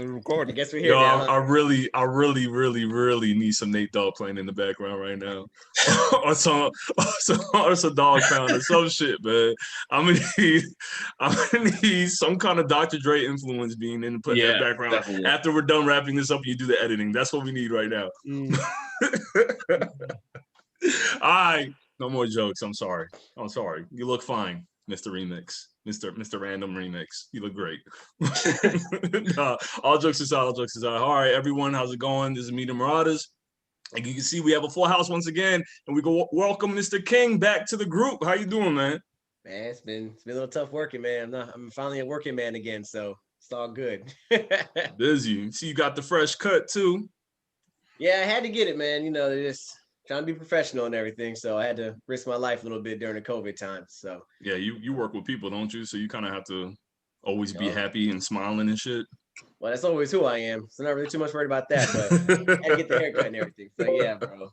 recording. I guess we're here Yo, now. I really need some Nate Dogg playing in the background right now, or some Dog Pound or some shit, man. I'm gonna need some kind of Dr. Dre influence being in the background. Definitely. After we're done wrapping this up, you do the editing. That's what we need right now. All right, no more jokes. I'm sorry. You look fine, Mr. Remix. Mr. Random Remix. You look great. Nah, all jokes aside. All right, everyone, how's it going? This is Meet the Marauders. And you can see we have a full house once again, and we go welcome Mr. King back to the group. How you doing, man? Man, it's been a little tough working, man. I'm finally a working man again, so it's all good. Busy. See, you got the fresh cut too. Yeah, I had to get it, man. You know, just trying to be professional and everything, so I had to risk my life a little bit during the COVID time. So yeah, you work with people, don't you? So you kind of have to always be happy and smiling and shit. Well, that's always who I am, so not really too much worried about that, but I had to get the haircut and everything. So yeah, bro.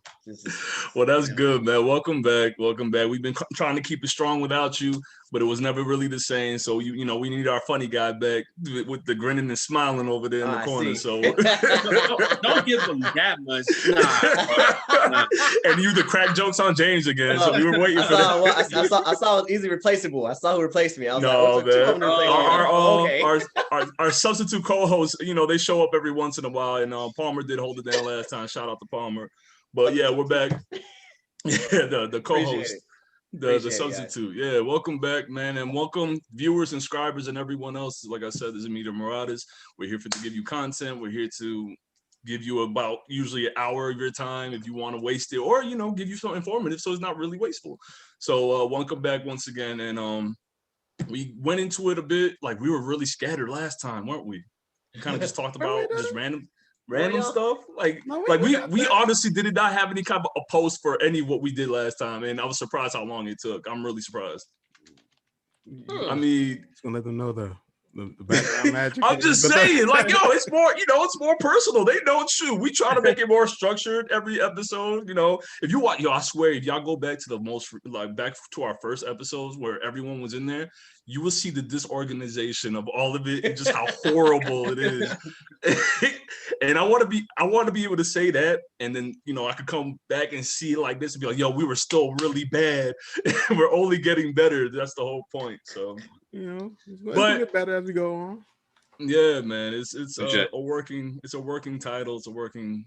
Well, that's good, man. Welcome back. We've been trying to keep it strong without you, but it was never really the same. So we need our funny guy back with the grinning and smiling over there in the corner. So don't give them that much. Nah. And you the crack jokes on James again. So we were waiting for that. Well, I saw it was easily replaceable. I saw who replaced me. I was our substitute co-hosts, they show up every once in a while, and Palmer did hold it down last time. Shout out to Palmer. But yeah, we're back. Yeah, the co-host, the substitute. Yeah, welcome back, man, and welcome viewers, subscribers, and everyone else. Like I said, this is Meet the Marauders. We're here to give you content. We're here to give you about usually an hour of your time if you want to waste it, or give you something informative so it's not really wasteful. So welcome back once again, and we went into it a bit like we were really scattered last time, weren't we? We kind of just talked about just random stuff. We honestly did not have any kind of a post for any of what we did last time, and I was surprised how long it took. I'm really surprised. I mean, just gonna let them know the background magic. I'm just saying, it's more, it's more personal. They know it's true. We try to make it more structured every episode. If you watch, I swear, if y'all go back to back to our first episodes where everyone was in there, you will see the disorganization of all of it and just how horrible it is. And I want to be able to say that, and then I could come back and see it like this and be like, yo, we were still really bad. We're only getting better. That's the whole point. So but get better as we go on. Yeah, man, it's a working title. It's a working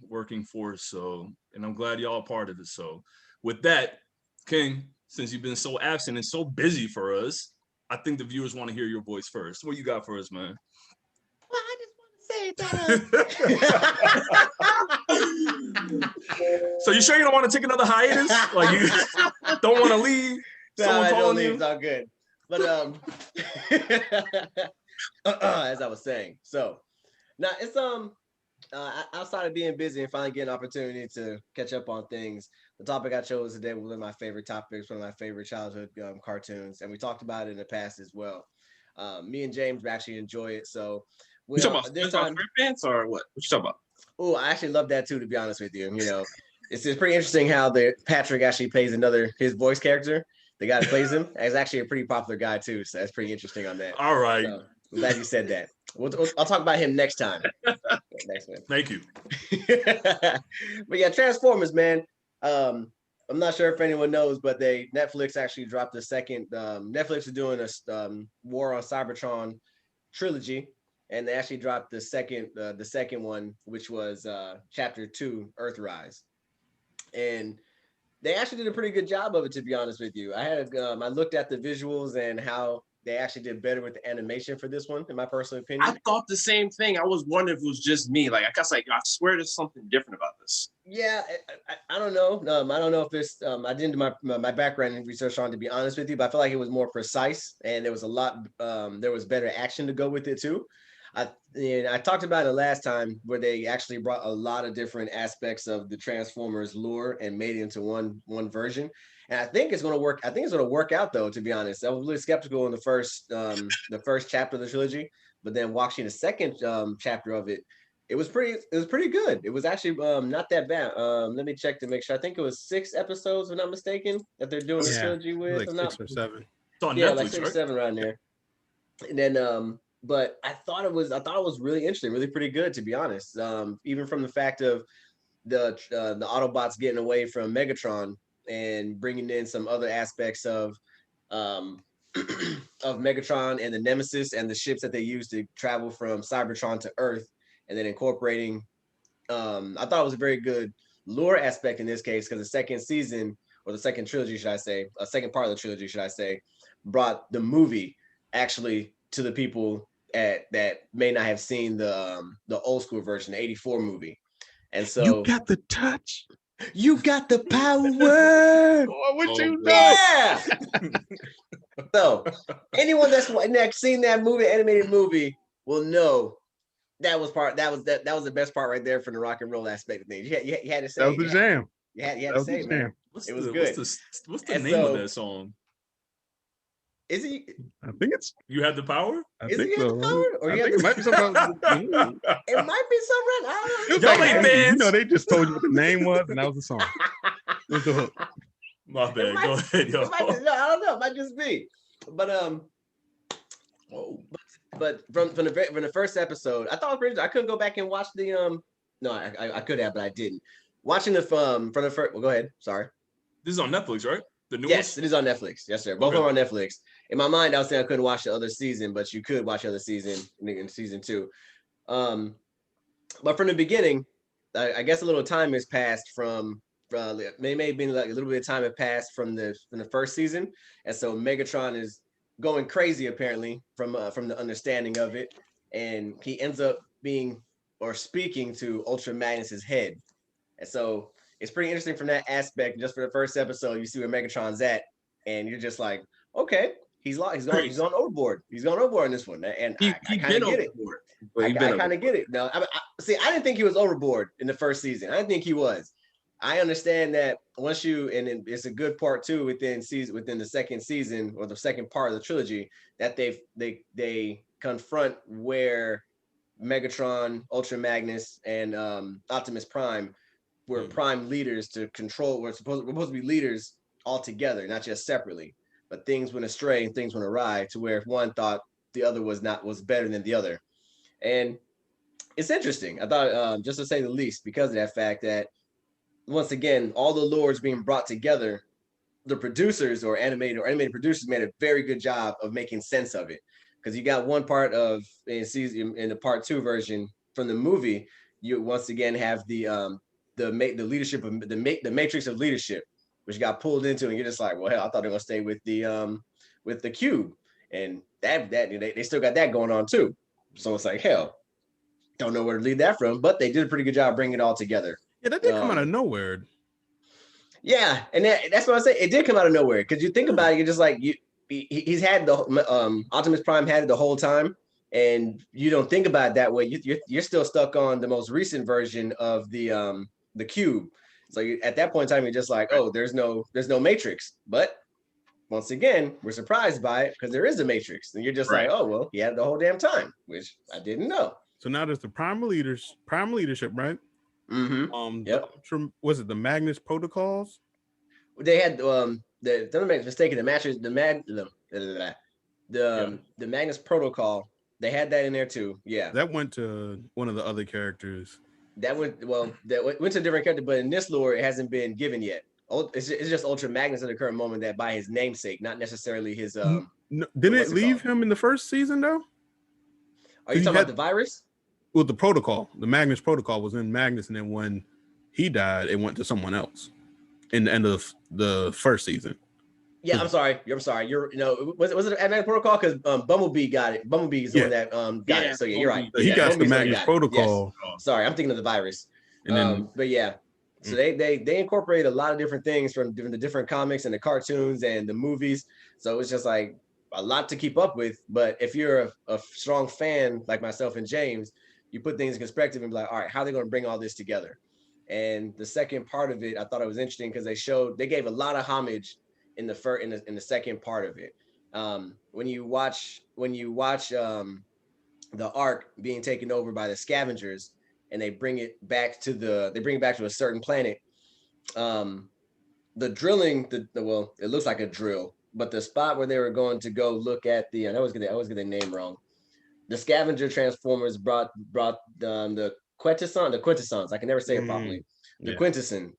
force. So, and I'm glad y'all are part of it. So, with that, King, since you've been so absent and so busy for us, I think the viewers want to hear your voice first. What you got for us, man? Well, I just want to say that. So you sure you don't want to take another hiatus? Like you don't want to leave? Someone calling you? It's all good. But as I was saying, so now it's outside of being busy and finally getting an opportunity to catch up on things. The topic I chose today was one of my favorite topics, one of my favorite childhood cartoons, and we talked about it in the past as well. Me and James actually enjoy it. So you talking about this time SquarePants or what? What you talking about? Oh, I actually love that too. To be honest with you, it's pretty interesting how Patrick actually plays his voice character. The guy that plays him is actually a pretty popular guy too, so that's pretty interesting on that. All right. So, I'm glad you said that. I'll talk about him next time. Next one. Thank you. But yeah, Transformers, man. I'm not sure if anyone knows, but Netflix actually dropped the second. Netflix is doing a War on Cybertron trilogy, and they actually dropped the second one, which was Chapter 2, Earthrise, and they actually did a pretty good job of it, to be honest with you. I looked at the visuals and how they actually did better with the animation for this one, in my personal opinion. I thought the same thing. I was wondering if it was just me. I swear there's something different about this. Yeah, I don't know. I don't know if it's. I didn't do my background research on it, to be honest with you, but I feel like it was more precise and there was a lot. There was better action to go with it too. I talked about it last time where they actually brought a lot of different aspects of the Transformers lore and made it into one version. And I think it's going to work. I think it's going to work out, though, to be honest. I was really skeptical in the first chapter of the trilogy, but then watching the second chapter of it, it was pretty good. It was actually not that bad. Let me check to make sure. I think it was 6 episodes, if I'm not mistaken, that they're doing the trilogy with. Like 6 or 7. It's on Netflix, like 6 or 7 around there. And then but I thought it was really interesting, really pretty good, to be honest. Even from the fact of the Autobots getting away from Megatron and bringing in some other aspects of um, of Megatron and the Nemesis and the ships that they use to travel from Cybertron to Earth, and then incorporating. I thought it was a very good lore aspect in this case because the second season or the second trilogy, should I say, a second part of the trilogy, should I say, brought the movie actually to the people that may not have seen the old school version, the '84 movie. And so You got the touch. you got the power. What Oh, you know? Yeah. So anyone that's seen that movie, animated movie, will know that was the best part right there for the rock and roll aspect of things. You had to say That was the jam. You had That to was say the it, man. jam. It was good. What's the And name so- of that song? Is he? I think it's. You Have the Power? I Is think he so. at the power? Or I you think have it might be something. It might be something. I don't Y'all know. ain't You fans. know, they just told you what the name was, and that was the song. It was the hook. My bad. might- Go ahead, yo. It might be, no, I don't know. It might just be. But Whoa. but from the first episode, I thought it was pretty. I couldn't go back and watch the No, I could have, but I didn't. Watching the from the first. Well, go ahead. Sorry. This is on Netflix, right? The new Yes, it is on Netflix. Yes, sir. Both Okay. are on Netflix. In my mind, I was saying I couldn't watch the other season, but you could watch the other season in season 2. But from the beginning, I guess a little time has passed from may have been like a little bit of time had passed from the first season, and so Megatron is going crazy apparently from the understanding of it, and he ends up being or speaking to Ultra Magnus's head, and so it's pretty interesting from that aspect. Just for the first episode, you see where Megatron's at, and you're just like, okay, he's gone overboard. He's gone overboard in this one, and I kind of get it. I kind of get it. No, I I didn't think he was overboard in the first season. I didn't think he was. I understand that once it's a good part too within the second season or the second part of the trilogy that they confront where Megatron, Ultra Magnus, and Optimus Prime were prime leaders to control. We're supposed to be leaders all together, not just separately. But things went astray and things went awry to where one thought the other was better than the other. And it's interesting. I thought, just to say the least, because of that fact that once again, all the lore is being brought together. The producers or animated producers made a very good job of making sense of it. Because you got one part of in the part 2 version from the movie, you once again have the leadership of the matrix of leadership, which got pulled into, and you're just like, well, hell, I thought they were gonna stay with the cube, and that they still got that going on too. So it's like, hell, don't know where to lead that from, but they did a pretty good job bringing it all together. Yeah, that did come out of nowhere. Yeah, and that's what I say. It did come out of nowhere because you think about it, you're just like he's had the Optimus Prime had it the whole time, and you don't think about it that way. You're still stuck on the most recent version of the cube. So at that point in time, you're just like, oh, there's no Matrix. But once again, we're surprised by it because there is a Matrix, and you're just like, oh well, he had it the whole damn time, which I didn't know. So now there's the prime leadership, right? Mm-hmm. Yep. Was it the Magnus protocols? They had don't make a mistake, the Magnus protocol. They had that in there too. Yeah. That went to one of the other characters. That went to a different character, but in this lore, it hasn't been given yet. It's just Ultra Magnus at the current moment that by his namesake, not necessarily his. No, didn't it leave him in the first season though? Are you talking about the virus? Well, the protocol, the Magnus protocol was in Magnus, and then when he died, it went to someone else in the end of the first season. Yeah, I'm sorry. Was it a Magnus protocol? Because Bumblebee got it. Bumblebee is the one that got it. So yeah, you're right. He got the Magnus protocol. Yes. Sorry, I'm thinking of the virus. And then, but yeah, so they incorporate a lot of different things from the different comics and the cartoons and the movies. So it's just like a lot to keep up with. But if you're a strong fan like myself and James, you put things in perspective and be like, all right, how are they going to bring all this together? And the second part of it, I thought it was interesting because they gave a lot of homage in the second part of it. When you watch the Ark being taken over by the scavengers, and they bring it back to a certain planet. The drilling, it looks like a drill, but the spot where they were going to go look at I always get the name wrong. the scavenger Transformers brought the Quintessons. I can never say it properly. The Quintesson.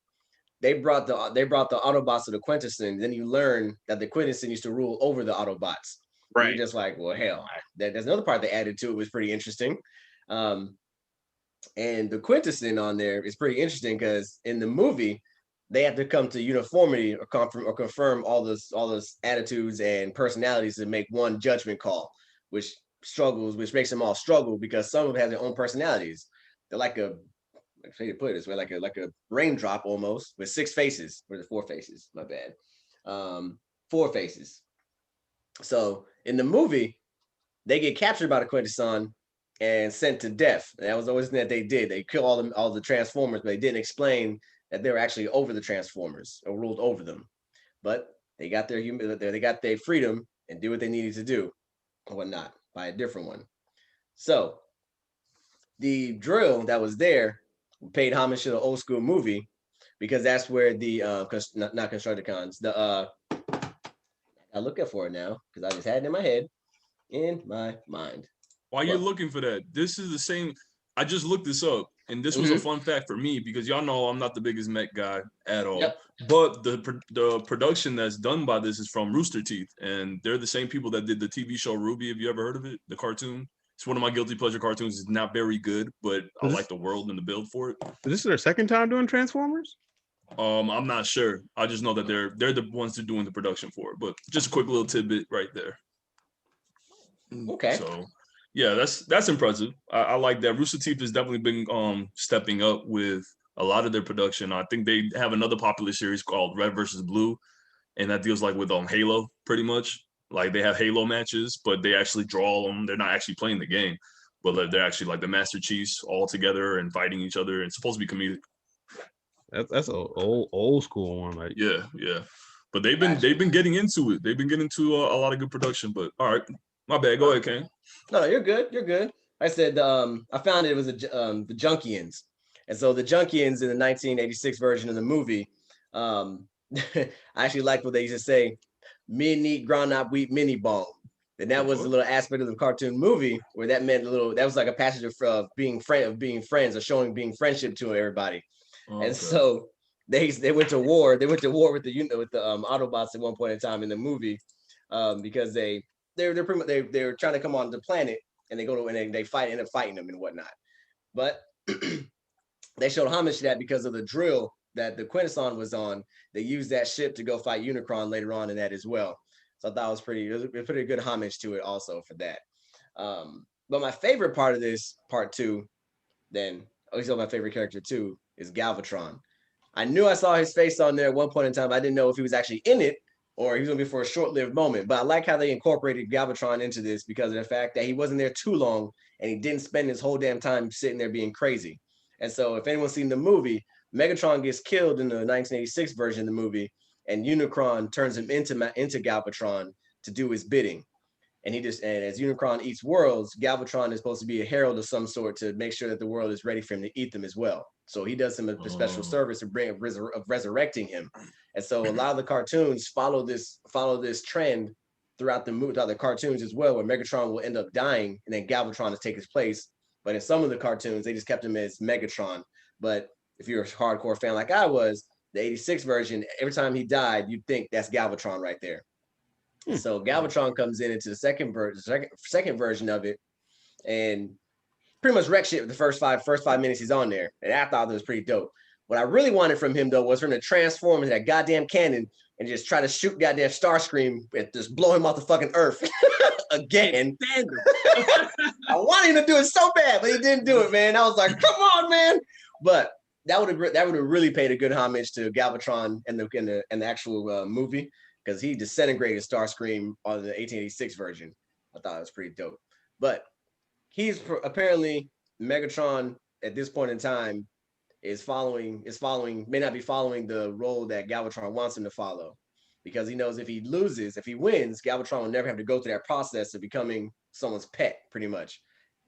They brought the Autobots to the Quintesson. Then you learn that the Quintesson used to rule over the Autobots. Right. You're just like, well, hell, there's another part they added to it was pretty interesting. And the Quintesson on there is pretty interesting because in the movie, they have to come to uniformity or confirm all those attitudes and personalities to make one judgment call, which makes them all struggle because some of them have their own personalities. They're like a, I hate to put it this way, like a raindrop almost with 6 faces, or the 4 faces, my bad. 4 faces. So in the movie, they get captured by the Quintesson and sent to death. And that was always that they did. They kill all the Transformers, but they didn't explain that they were actually over the Transformers or ruled over them. But they got their freedom and do what they needed to do and whatnot by a different one. So the drill that was there paid homage to the old school movie because that's where the not Constructicons, I look for it now because I just had it in my head, in my mind. While you're looking for that, this is the same. I just looked this up, and this was a fun fact for me because y'all know I'm not the biggest mech guy at all. Yep. But the production that's done by this is from Rooster Teeth, and they're the same people that did the TV show Ruby. Have you ever heard of it? The cartoon. It's one of my guilty pleasure cartoons. It's not very good, but I like the world and the build for it. Is this their second time doing Transformers? I'm not sure. I just know that they're the ones that are doing the production for it. But just a quick little tidbit right there. Okay. So yeah, that's impressive. I like that. Rooster Teeth has definitely been stepping up with a lot of their production. I think they have another popular series called Red versus Blue, and that deals like with Halo pretty much. Like they have Halo matches, but they actually draw them. They're not actually playing the game, but they're actually like the Master Chiefs all together and fighting each other. It's supposed to be comedic. That's an old school one, right? Yeah. But they've been getting into it. They've been getting into a lot of good production. But all right, my bad. Go ahead, Kane. No, you're good. You're good. I said I found it was the Junkians, and so the Junkians in the 1986 version of the movie. I actually liked what they used to say. Men eat ground up wheat mini bone. And that was a little aspect of the cartoon movie where that meant that was like a passage of being friends or showing being friendship to everybody. Okay. And so they went to war. They went to war with the Autobots at one point in time in the movie because they were trying to come on the planet and they end up fighting them and whatnot. But they showed homage to that because of the drill that the Quintesson was on. They used that ship to go fight Unicron later on in that as well. So I thought it was pretty good homage to it also for that. But my favorite part of this, part 2, then also my favorite character too, is Galvatron. I knew I saw his face on there at one point in time. I didn't know if he was actually in it or he was gonna be for a short-lived moment. But I like how they incorporated Galvatron into this because of the fact that he wasn't there too long and he didn't spend his whole damn time sitting there being crazy. And so if anyone's seen the movie, Megatron gets killed in the 1986 version of the movie, and Unicron turns him into Galvatron to do his bidding. And as Unicron eats worlds, Galvatron is supposed to be a herald of some sort to make sure that the world is ready for him to eat them as well. So he does him a special service of resurrecting him. And so a lot of the cartoons follow this trend throughout the cartoons as well, where Megatron will end up dying and then Galvatron will take his place. But in some of the cartoons, they just kept him as Megatron. But if you're a hardcore fan like I was, the 86 version, every time he died, you'd think that's Galvatron right there. So Galvatron comes into the second version of it and pretty much wreck shit with the first five minutes he's on there. And I thought that was pretty dope. What I really wanted from him though was for him to transform into that goddamn cannon and just try to shoot goddamn Starscream and just blow him off the fucking earth again. I wanted him to do it so bad, but he didn't do it, man. I was like, come on, man. But that would have really paid a good homage to Galvatron in the actual movie because he disintegrated Starscream on the 1886 version. I thought it was pretty dope. But he's apparently Megatron at this point in time may not be following the role that Galvatron wants him to follow because he knows if he wins, Galvatron will never have to go through that process of becoming someone's pet, pretty much.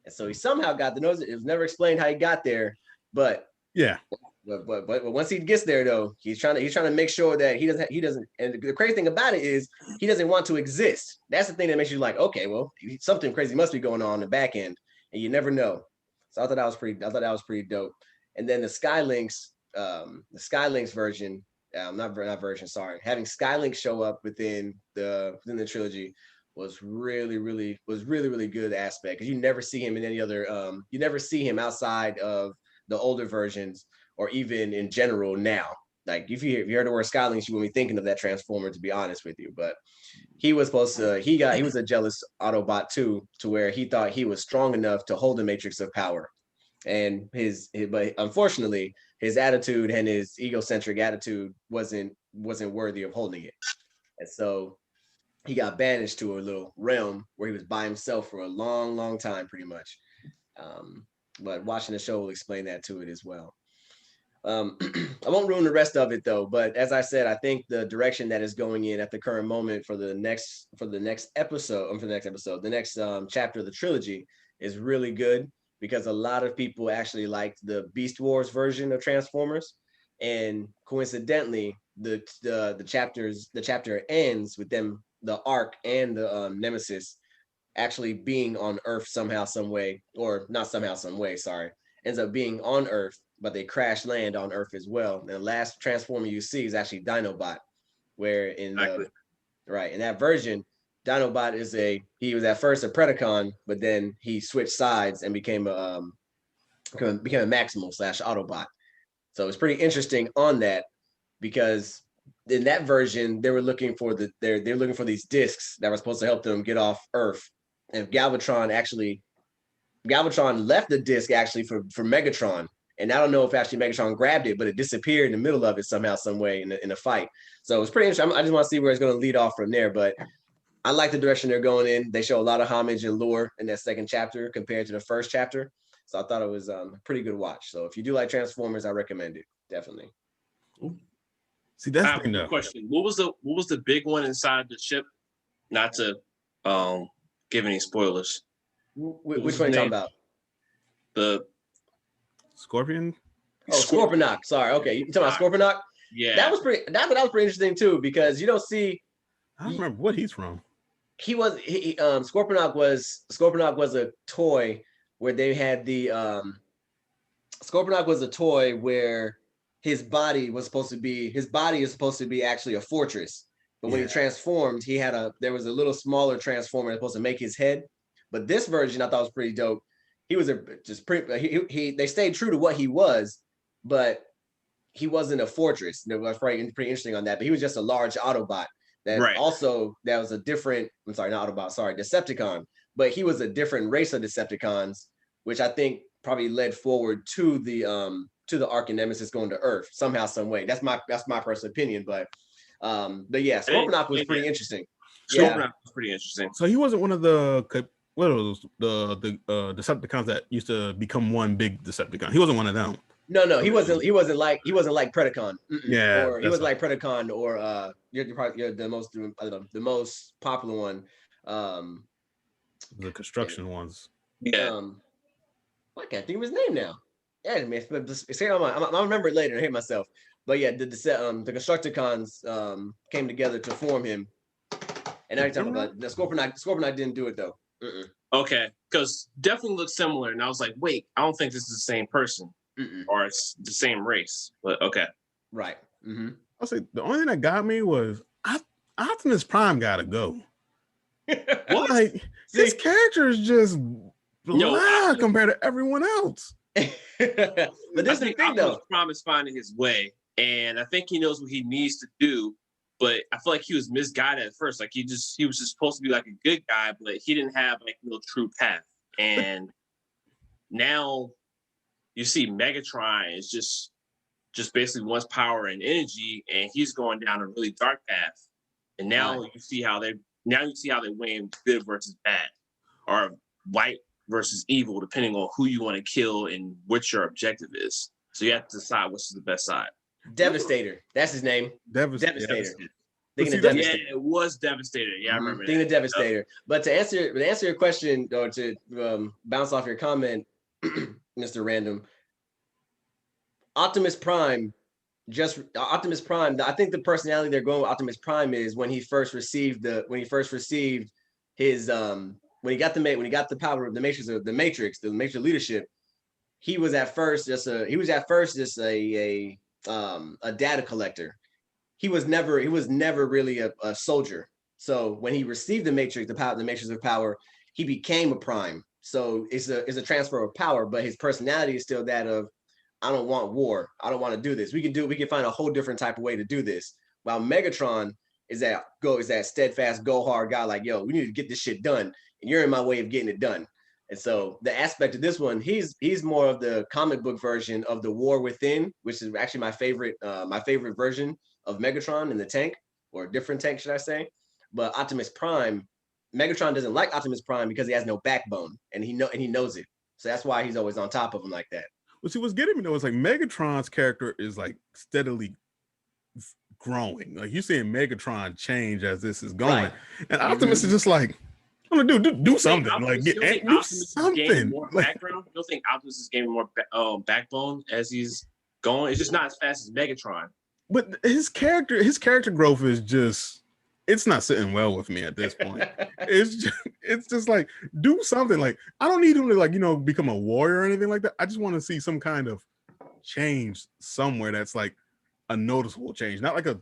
And so he somehow got the nose. It was never explained how he got there, but yeah, But once he gets there though, he's trying to make sure that he doesn't. And the crazy thing about it is he doesn't want to exist. That's the thing that makes you like, okay, well, something crazy must be going on in the back end, and you never know. So I thought that was pretty dope. And then the Skylynx version, not version, sorry, having Skylynx show up within the trilogy was really good aspect, because you never see him in any other you never see him outside of the older versions, or even in general now. Like if you heard the word Skylynx, you wouldn't be thinking of that Transformer, to be honest with you. But he was a jealous Autobot too, to where he thought he was strong enough to hold the Matrix of Power. And but unfortunately his attitude and his egocentric attitude wasn't worthy of holding it. And so he got banished to a little realm where he was by himself for a long time, pretty much. But watching the show will explain that to it as well. I won't ruin the rest of it though, but as I said, I think the direction that is going in at the current moment for the next episode, the next chapter of the trilogy is really good, because a lot of people actually liked the Beast Wars version of Transformers, and coincidentally, the chapter ends with them, the Ark and the Nemesis, actually being on Earth somehow, some way, or not somehow, some way, sorry, ends up being on Earth, but they crash land on Earth as well. And the last Transformer you see is actually Dinobot, where in that version, Dinobot he was at first a Predacon, but then he switched sides and became a Maximal / Autobot. So it's pretty interesting on that, because in that version they were looking for they're looking for these discs that were supposed to help them get off Earth, and Galvatron left the disc actually for Megatron, and I don't know if actually Megatron grabbed it, but it disappeared in the middle of it somehow, some way in a fight. So it's pretty interesting. I just want to see where it's going to lead off from there, but I like the direction they're going in. They show a lot of homage and lore in that second chapter compared to the first chapter. So I thought it was a pretty good watch. So if you do like Transformers, I recommend it, definitely. See, that's I have a question. What was the big one inside the ship? Not to give any spoilers. Which one are you talking about? The Scorpion? Oh, Scorponok. Sorry. Okay. You talking about Scorponok? Yeah. That was pretty interesting too, because you don't see. I don't remember what he's from. Scorponok was a toy where they had the Scorponok was a toy where his body is supposed to be actually a fortress. But when he transformed, there was a little smaller transformer that's supposed to make his head. But this version I thought was pretty dope. He was they stayed true to what he was, but he wasn't a fortress. That was pretty interesting on that. But he was just a large Autobot. That was a different, I'm sorry, not Autobot, sorry, Decepticon. But he was a different race of Decepticons, which I think probably led forward to the Ark and Nemesis going to Earth somehow, some way. That's my personal opinion, but yeah, Scorponok was pretty interesting. Scorponok was pretty interesting. So he wasn't one of the Decepticons that used to become one big Decepticon. He wasn't one of them. No, he wasn't like Predacon. Yeah, or he wasn't like Predacon, or you're the most popular one. The construction ones. Yeah. I can't think of his name now. Yeah, man, I'll remember it later. I hate myself. But yeah, the Constructicons came together to form him. And now you're talking about the Scorponok didn't do it though. Okay, because definitely looks similar, and I was like, wait, I don't think this is the same person. Or it's the same race, but okay. Right. I'll say the only thing that got me was Optimus Prime gotta go. What? Like his character is just blah compared to everyone else. But this is the thing though. Prime is finding his way, and I think he knows what he needs to do. But I feel like he was misguided at first. Like he was just supposed to be like a good guy, but he didn't have like no true path. And now you see Megatron is just basically wants power and energy, and he's going down a really dark path. And now you see how they weigh good versus bad, or white versus evil, depending on who you want to kill and what your objective is. So you have to decide which is the best side. Devastator. That's his name. Devastator. Thinking of Devastator. Yeah, it was Devastator. Yeah, I remember thinking of Devastator. But to answer your question, or to bounce off your comment, Mr. Random, Optimus Prime. Optimus Prime. I think the personality they're going with Optimus Prime is when he first received his when he got the power of the Matrix leadership. He was at first just a data collector. He was never really a soldier. So when he received the Matrix of power, he became a Prime. So it's a transfer of power, but his personality is still that of, I don't want war. I don't want to do this. We can find a whole different type of way to do this. While Megatron is that steadfast, go hard guy, like, yo, we need to get this shit done. And you're in my way of getting it done. And so the aspect of this one, he's more of the comic book version of the War Within, which is actually my favorite version of Megatron in the tank, or a different tank, should I say. But Optimus Prime, Megatron doesn't like Optimus Prime because he has no backbone, and he knows it. So that's why he's always on top of him like that. Well, see, what's getting me though is like Megatron's character is like steadily growing. Like you're seeing Megatron change as this is going, Right. And Optimus is just like, I'm gonna do something. Like do something. More like, background. You don't think Optimus is gaining more backbone as he's going? It's just not as fast as Megatron. But his character growth is just, it's not sitting well with me at this point. It's just like, do something. Like, I don't need him to, like, become a warrior or anything like that. I just want to see some kind of change somewhere that's like a noticeable change, not like a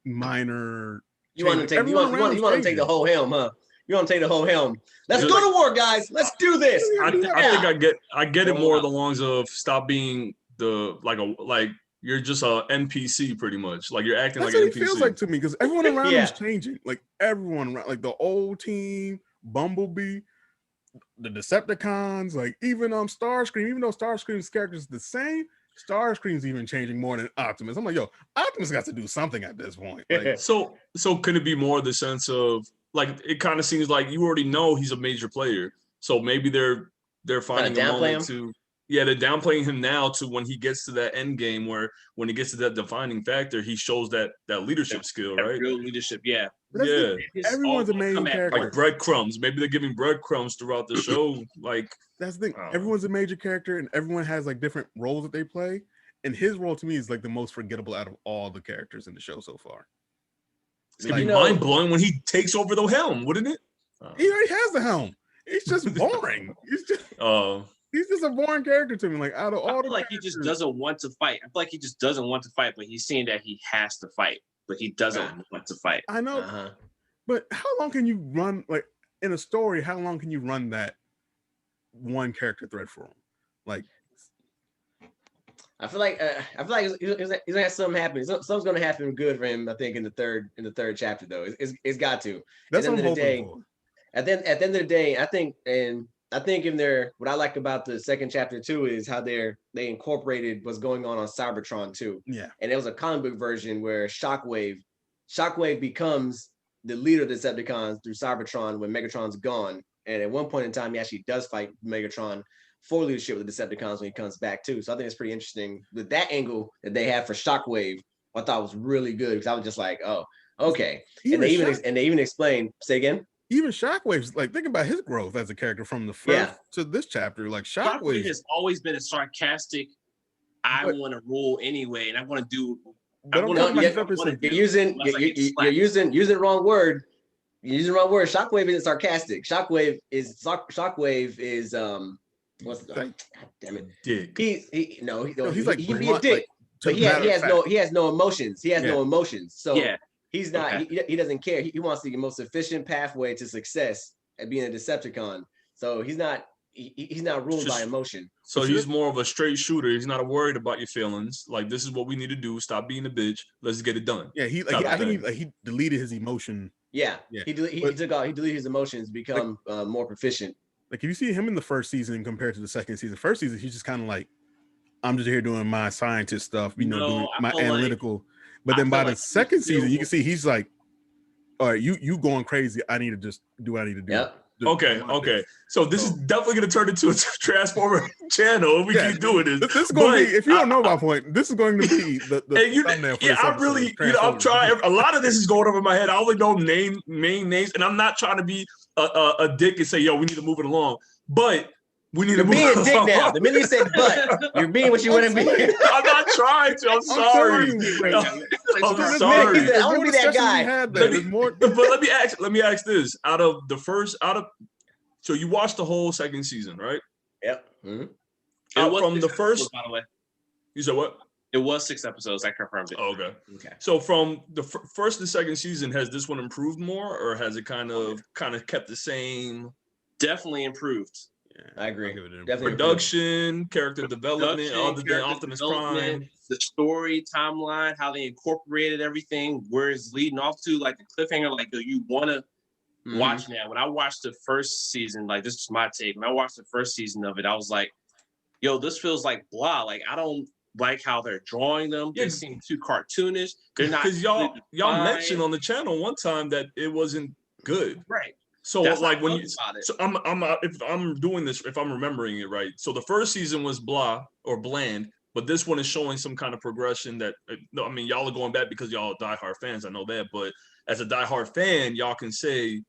minor. You want to take the whole helm, huh? You want to take the whole helm. Let's go to war, guys. Let's do this. I think I get it more along of stop being you're just a NPC pretty much. Like you're acting That's like an what NPC. It feels like to me, because everyone around is changing. Like everyone around, like the old team, Bumblebee, the Decepticons, like even Starscream. Even though Starscream's character is the same, Starscream's even changing more than Optimus. I'm like, yo, Optimus got to do something at this point. Like, so could it be more the sense of, like, it kind of seems like you already know he's a major player, so maybe they're finding a moment to. Yeah, they're downplaying him now to when he gets to that end game, where when he gets to that defining factor, he shows that leadership skill, right? Real leadership, yeah. Everyone's a main character. Like breadcrumbs. Maybe they're giving breadcrumbs throughout the show. Like, that's the thing. Everyone's a major character, and everyone has like different roles that they play. And his role to me is like the most forgettable out of all the characters in the show so far. It's gonna be mind blowing when he takes over the helm, wouldn't it? He already has the helm. It's just boring. He's just a boring character to me. Like out of all the like he just doesn't want to fight. I feel like he just doesn't want to fight, but he's saying that he has to fight, but he doesn't want to fight. I know, but how long can you run, like in a story? How long can you run that one character thread for him? Like, I feel like he's gonna have something happen. Something's gonna happen good for him. I think in the third chapter though. It's got to. That's what I'm hoping for. At the end of the day, I think what I like about the second chapter too is how they incorporated what's going on Cybertron too. Yeah. And it was a comic book version where Shockwave becomes the leader of the Decepticons through Cybertron when Megatron's gone. And at one point in time, he actually does fight Megatron for leadership with the Decepticons when he comes back too. So I think it's pretty interesting with that angle that they have for Shockwave. I thought was really good because I was just like, oh, okay. And they even explained. Say again. Even Shockwave's, like, think about his growth as a character from the first to this chapter. Like Shockwave has always been a sarcastic, I want to rule anyway, and I want to do. You're using the wrong word. You're using the wrong word. Shockwave isn't sarcastic. Shockwave is what's the God damn it? Dick. He's like, he can be a dick, but he has no emotions. He has no emotions. So he's not. He doesn't care. He wants the most efficient pathway to success at being a Decepticon. So he's not ruled by emotion. So he's more of a straight shooter. He's not worried about your feelings. Like, this is what we need to do. Stop being a bitch. Let's get it done. Yeah, I think he deleted his emotion. Yeah. He deleted his emotions, become more proficient. Like, if you see him in the first season compared to the second season, first season he's just kind of like, I'm just here doing my scientist stuff, doing my analytical. But then by the second season, you can see he's like, all right, you going crazy. I need to just do what I need to do. Yep. Okay. So this is definitely going to turn into a Transformer channel if we keep doing this. This is going to be, if you don't know my point, this is going to be the thumbnail for this episode. I'm trying. A lot of this is going over my head. I only know main names, and I'm not trying to be a dick and say, yo, we need to move it along. But We need You're to being a move dick on. now. The minute you said but, you're being what you want to be. I'm not trying to. I'm sorry. telling you, wait, I'm there's sorry. He said, I more wanna be that discussion guy. we had there. There's more. But let me ask this. So you watched the whole second season, right? Yep. Mm-hmm. From the first, by the way. you said what? It was 6 episodes. I confirmed it. Oh, okay. Okay. So from the first to second season, has this one improved more, or has it kind of kept the same? Definitely improved. Yeah, I agree. I'll give it an Definitely Production, character development, other than character Optimus development, Prime. the story timeline, how they incorporated everything, where it's leading off to, like the cliffhanger, like you want to watch now. When I watched the first season, like this is my take. When I watched the first season of it, I was like, yo, this feels like blah. Like I don't like how they're drawing them. Yeah. They seem too cartoonish. They're not. Because y'all mentioned on the channel one time that it wasn't good. Right. So That's like how I when felt about it. so if I'm doing this, if I'm remembering it right, so the first season was blah or bland, but this one is showing some kind of progression that no, I mean y'all are going back because y'all are diehard fans, I know that, but as a diehard fan, y'all can say,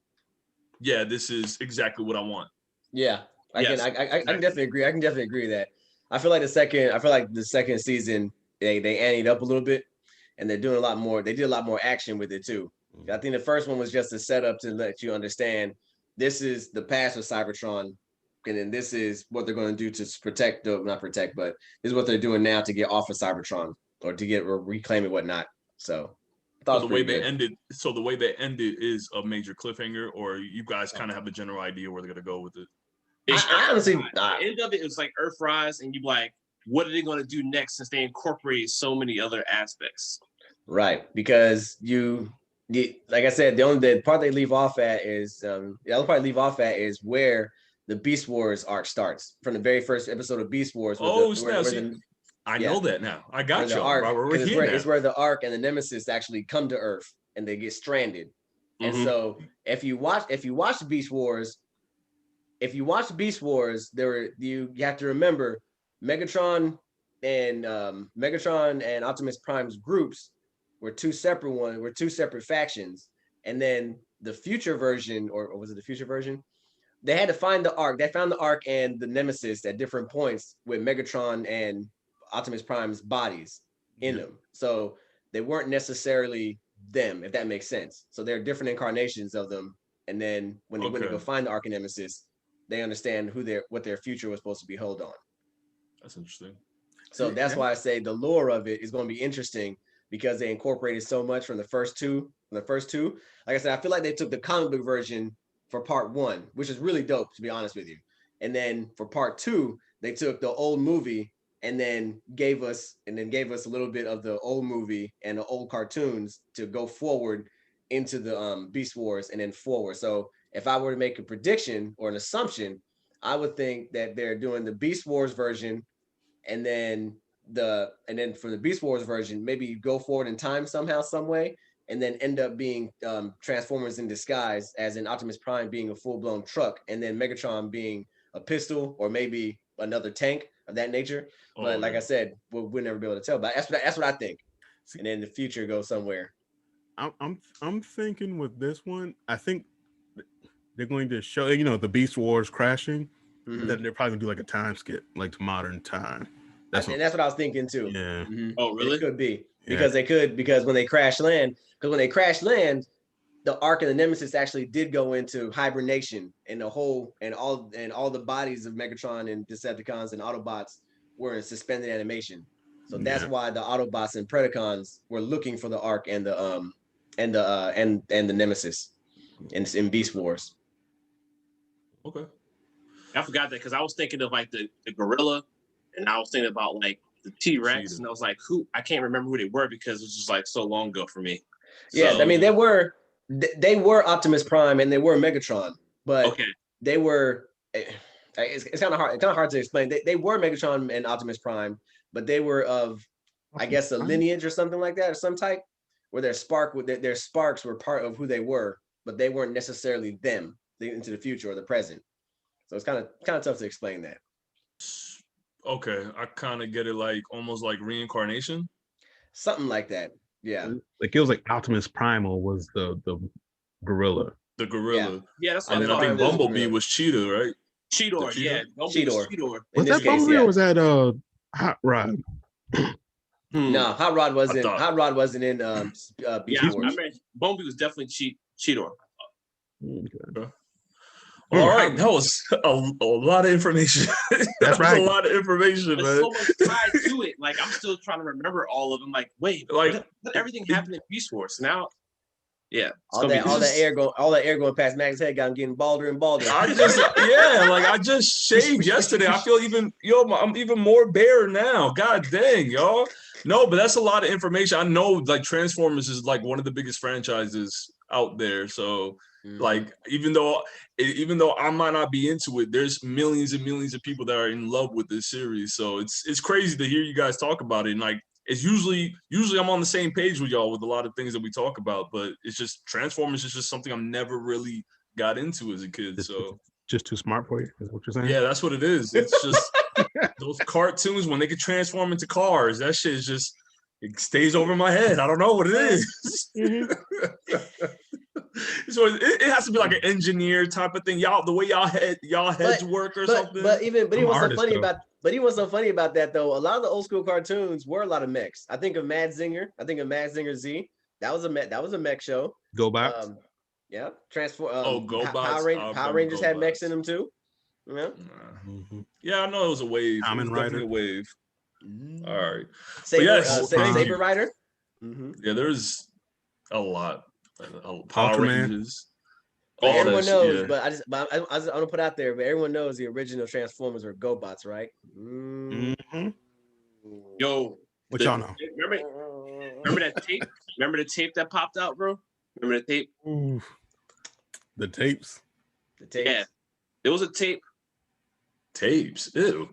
yeah, this is exactly what I want. Yeah, I Yes, can definitely agree. I can definitely agree that. I feel like the second season they anteed up a little bit, and they're doing a lot more. They did a lot more action with it too. I think the first one was just a setup to let you understand this is the past of Cybertron, and then this is what they're going to do to protect, not protect, but this is what they're doing now to get off of Cybertron or to get reclaim it, whatnot. So, The way they ended is a major cliffhanger, or you guys kind of have a general idea where they're going to go with it. I honestly, the end of it was like Earthrise, and you like, what are they going to do next since they incorporated so many other aspects? right, because like I said, the part they leave off at is where the Beast Wars arc starts from the very first episode of Beast Wars. I know that now. I got you. It's where the Ark and the Nemesis actually come to Earth and they get stranded. And so if you watch Beast Wars, you have to remember Megatron and Optimus Prime's groups were two separate factions. And then the future version, or was it the future version? They had to find the Ark. They found the Ark and the Nemesis at different points with Megatron and Optimus Prime's bodies in them. So they weren't necessarily them, if that makes sense. So they're different incarnations of them. And then when they go find the Ark and Nemesis, they understand what their future was supposed to be held on. That's interesting. So that's why I say the lore of it is going to be interesting because they incorporated so much from the first two. Like I said, I feel like they took the comic book version for part 1, which is really dope, to be honest with you. And then for part 2, they took the old movie and then gave us a little bit of the old movie and the old cartoons to go forward into the Beast Wars and then forward. So if I were to make a prediction or an assumption, I would think that they're doing the Beast Wars version and then for the Beast Wars version, maybe go forward in time somehow, some way, and then end up being Transformers in disguise, as in Optimus Prime being a full-blown truck, and then Megatron being a pistol or maybe another tank of that nature. But like I said, we'll never be able to tell. But that's what I think. And then the future goes somewhere. I'm thinking with this one, I think they're going to show the Beast Wars crashing, but then they're probably gonna do like a time skip, like to modern time. That's what I was thinking too. Yeah. Oh, really? It could be because because when they crash land, the Ark and the Nemesis actually did go into hibernation, and all the bodies of Megatron and Decepticons and Autobots were in suspended animation. So that's why the Autobots and Predacons were looking for the Ark and the Nemesis in Beast Wars. Okay. I forgot that because I was thinking of like the gorilla, and I was thinking about like the T-Rex, and I was like, I can't remember who they were because it was just like so long ago for me. Yeah, I mean they were Optimus Prime and they were Megatron, but they were. It's kind of hard to explain. They were Megatron and Optimus Prime, but they were of, I guess, a lineage or something like that, or some type, where their sparks were part of who they were, but they weren't necessarily them into the future or the present. So it's kind of tough to explain that. Okay, I kind of get it, like almost like reincarnation, something like that. Yeah, like it was like Optimus Primal was the gorilla. The gorilla. Yeah, that's what and then I think Bumblebee was Cheetah, right? Cheetor, yeah. Cheetor. Was that Bumblebee or was that Hot Rod? No, Hot Rod wasn't. Hot Rod wasn't in Beast Wars. I mean, Bumblebee was definitely Cheetor. Okay. All right, that was a lot of information. That's right. A lot of information, man. There's so much tied to it. Like I'm still trying to remember all of them. Like, wait, like everything happened in Beast Wars. Now, yeah, all that air going past Max's head got him getting balder and balder. I just shaved yesterday. I feel I'm even more bare now. God dang, y'all. No, but that's a lot of information. I know like Transformers is like one of the biggest franchises out there. So like even though I might not be into it, there's millions and millions of people that are in love with this series. So it's crazy to hear you guys talk about it. And like it's usually I'm on the same page with y'all with a lot of things that we talk about, but it's just Transformers is just something I've never really got into as a kid. So just too smart for you, is what you're saying? Yeah, that's what it is. It's just those cartoons when they can transform into cars, that shit is just it stays over my head. I don't know what it is. So it has to be like an engineer type of thing. Y'all, the way y'all heads work or something. But he was so funny about that though. A lot of the old school cartoons were a lot of mechs. I think of Mad Zinger. I think of Mad Zinger Z. That was a mech show. GoBots. Yeah. Transform. GoBots. Power Rangers had mechs in them too. Yeah. Yeah, I know it was a wave. Kamen Rider. A wave. All right. Saber Rider. Yeah, there's a lot. Power Rangers. Everyone knows, but I want to put out there, but everyone knows the original Transformers were GoBots, right? Yo, what y'all know? Remember that tape? Remember the tape that popped out, bro? Remember the tape? Ooh. The tapes. Yeah, there was a tape. Tapes. Ew.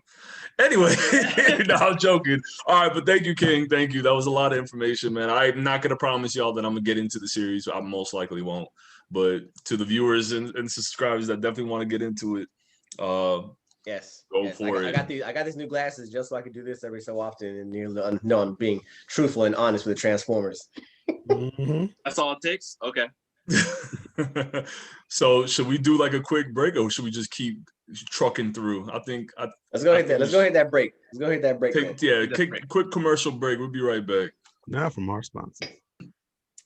Anyway, no, I'm joking. All right, but thank you, King. Thank you. That was a lot of information, man. I'm not gonna promise y'all that I'm gonna get into the series. I most likely won't. But to the viewers and subscribers that definitely want to get into it, yes, go for it. I got these new glasses just so I can do this every so often, and you know I'm being truthful and honest with the Transformers. That's all it takes. Okay. So should we do like a quick break, or should we just keep trucking through? I think let's go ahead that break. Let's go ahead that break. Quick commercial break. We'll be right back. Now from our sponsor.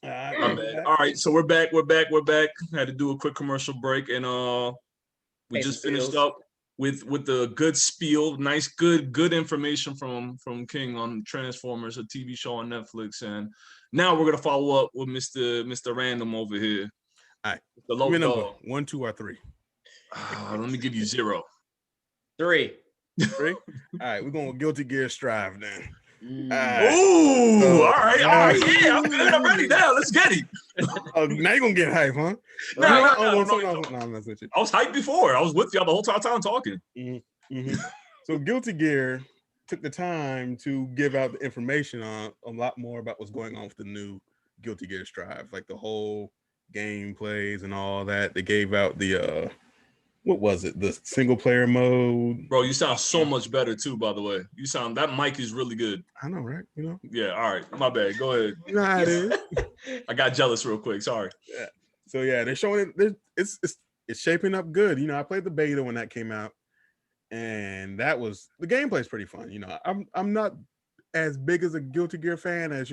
All right, so we're back. Had to do a quick commercial break, and we just finished up with the good spiel, nice good information from King on Transformers, a TV show on Netflix, and now we're gonna follow up with Mr. Random over here. All right, the low number 1, 2, or 3. Let me give you 0. 3. 3. All right, we're going with Guilty Gear Strive then. All right. Yeah, I'm good. I'm ready now. Let's get it. Now you're gonna get hype, huh? No, I'm not with you. I was hyped before. I was with y'all the whole time talking. So Guilty Gear took the time to give out the information on a lot more about what's going on with the new Guilty Gear Strive, like the whole gameplays and all that. They gave out the what was it? The single player mode. Bro, you sound so much better too, by the way. That mic is really good. I know, right? You know? Yeah, all right. My bad. Go ahead. You know how it is. I got jealous real quick. Sorry. Yeah. So yeah, they're showing it. It's shaping up good. You know, I played the beta when that came out, and the gameplay's pretty fun. You know, I'm not as big as a Guilty Gear fan as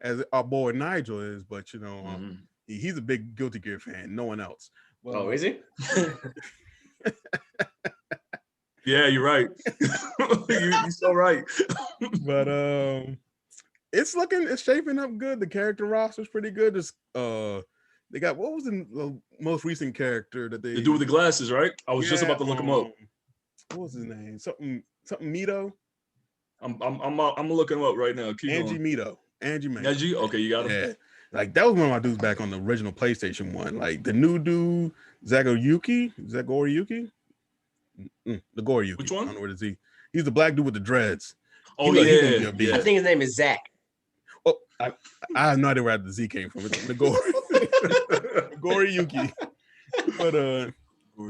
as our boy Nigel is, but he's a big Guilty Gear fan. No one else. Well, is he? Yeah, you're right. You're so right. But it's shaping up good. The character roster's pretty good. They got, what was the most recent character that they do with the glasses, right? I was just about to look him up. What was his name? Something Mito. I'm looking him up right now. Angie Mito. Angie? Okay, you got him. Yeah. Like that was one of my dudes back on the original PlayStation 1. Like the new dude, Zagoryuki. The Goryuki. Which one? I don't know where to see. He's the black dude with the dreads. Oh, yeah. I think his name is Zach. Oh, I have no idea where the Z came from. It's the Goryuki. But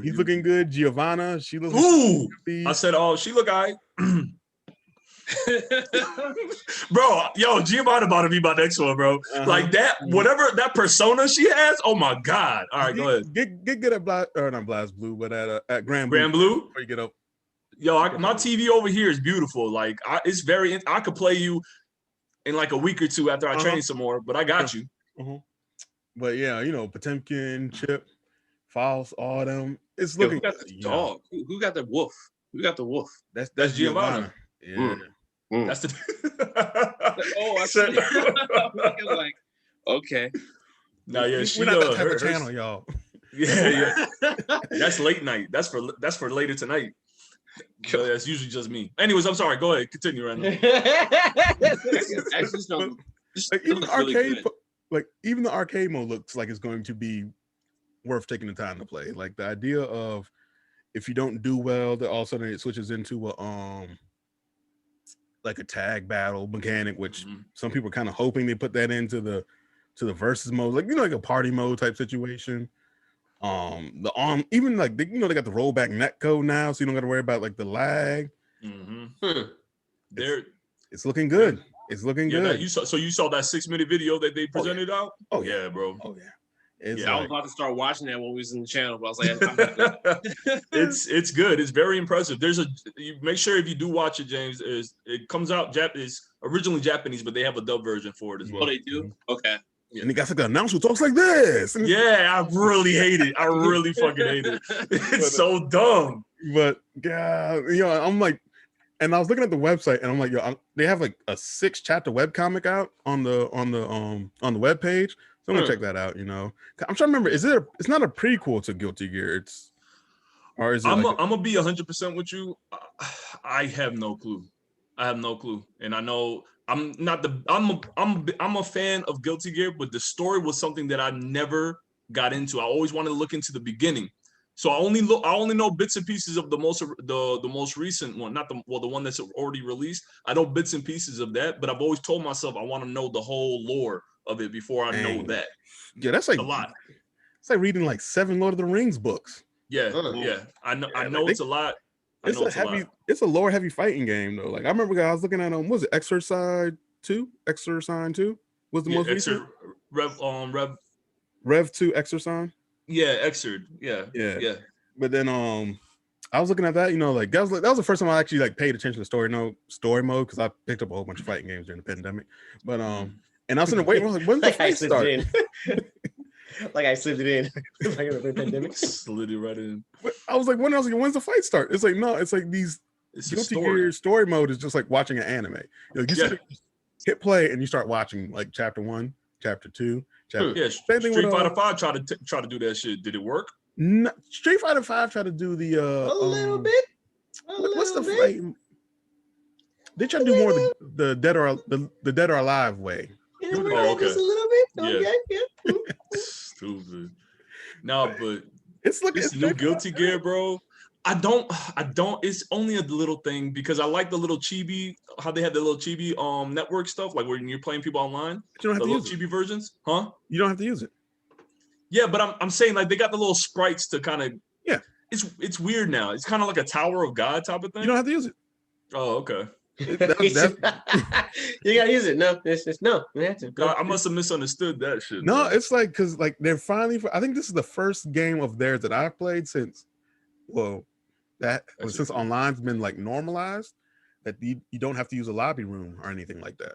he's looking good. Giovanna, she looks. Ooh! I said, she look all right. Bro, yo, Giovanna about to be my next one, bro. Like that, whatever that persona she has. Oh my god! All right, go ahead. Get good at not Blast Blue, but at Grand Blue. Before you get up. Yo, my TV over here is beautiful. Like it's very. I could play you in like a week or two after I train some more. But I got you. But yeah, you know, Potemkin, Chip, False, all them. It's looking. Who got the dog? Who got the wolf? Who got the wolf? That's Giovanna. Yeah. That's the. I see. Like, okay. No, yeah, we're not that type of channel, y'all. Yeah. That's late night. That's for later tonight. So that's usually just me. Anyways, I'm sorry. Go ahead. Continue, Randall. Actually, like even the arcade, like even the arcade mode looks like it's going to be worth taking the time to play. Like the idea of if you don't do well, that all of a sudden it switches into a like a tag battle mechanic, which some people are kind of hoping they put that into the versus mode, like like a party mode type situation. Even like they got the rollback netcode now, so you don't got to worry about like the lag. It's looking good. It's looking good. You saw that 6-minute video that they presented out? Oh yeah, bro. Oh yeah. I was about to start watching that when we was in the channel, but I was like, it's good. It's very impressive. You make sure if you do watch it, James, it comes out Japanese, originally Japanese, but they have a dub version for it as well. Oh, they do? Okay. Yeah. And he got like an announcer talks like this. Yeah, I really hate it. I really fucking hate it. It's so dumb. But yeah, I'm like, and I was looking at the website, and I'm like, they have like a 6-chapter webcomic out on the web page. So I'm gonna check that out. I'm trying to remember. It's not a prequel to Guilty Gear. I'm gonna be 100% with you. I have no clue. And I know I'm a fan of Guilty Gear, but the story was something that I never got into. I always wanted to look into the beginning. So I only know bits and pieces of the most recent one, the one that's already released. I know bits and pieces of that, but I've always told myself I want to know the whole lore of it before I know that. Yeah, that's like a lot. It's like reading like 7 Lord of the Rings books. Yeah. I know it's a lot. It's a lore heavy fighting game though. Like I remember I was looking at was it Exorcise 2? Exorcise 2 was the most recent. Rev 2 Exorcise. Yeah, Exord. Yeah. But then I was looking at that, like that was the first time I actually like paid attention to story mode because I picked up a whole bunch of fighting games during the pandemic. But and I was in the wait. I was like, when's the fight start? Like I slipped it in. Like in the pandemic. Slid it right in. But I was like, when's the fight start? It's like, no, it's like these Guilty Gear story mode is just like watching an anime. Hit play and you start watching like chapter 1, chapter 2, chapter. Yeah, Street Fighter 5 try to do that shit. Did it work? No, Street Fighter 5 tried to do the a little bit. What's the fight? They try to do more the dead or alive way. Okay. Just a little bit. Okay, yeah. Stupid. No, but it's new Guilty Gear, bro. I don't. It's only a little thing because I like the little chibi. How they have the little chibi network stuff, like when you're playing people online. But you don't have the to little use chibi versions, huh? You don't have to use it. Yeah, but I'm saying like they got the little sprites to kind of. Yeah. It's weird now. It's kind of like a Tower of God type of thing. You don't have to use it. Oh, okay. You gotta use it. No, it's no. You have to. I must have misunderstood that shit. No, man. It's like because like they're finally. I think this is the first game of theirs that I've played since. Since online's been like normalized, that you don't have to use a lobby room or anything like that.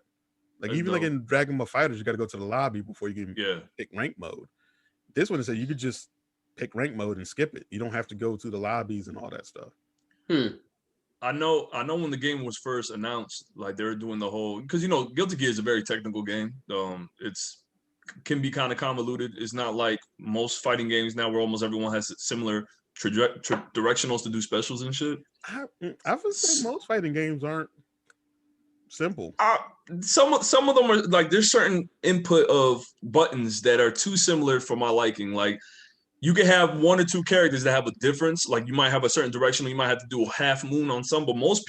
Like That's even dope. like in Dragon Ball FighterZ, you got to go to the lobby before you can pick rank mode. This one is that you could just pick rank mode and skip it. You don't have to go to the lobbies and all that stuff. I know when the game was first announced, like they were doing the whole because Guilty Gear is a very technical game. Can be kind of convoluted. It's not like most fighting games now where almost everyone has similar directionals to do specials and shit. I would say most fighting games aren't simple. Some of them are like there's certain input of buttons that are too similar for my liking. Like you can have 1 or 2 characters that have a difference. Like you might have a certain direction, you might have to do a half moon on some, but most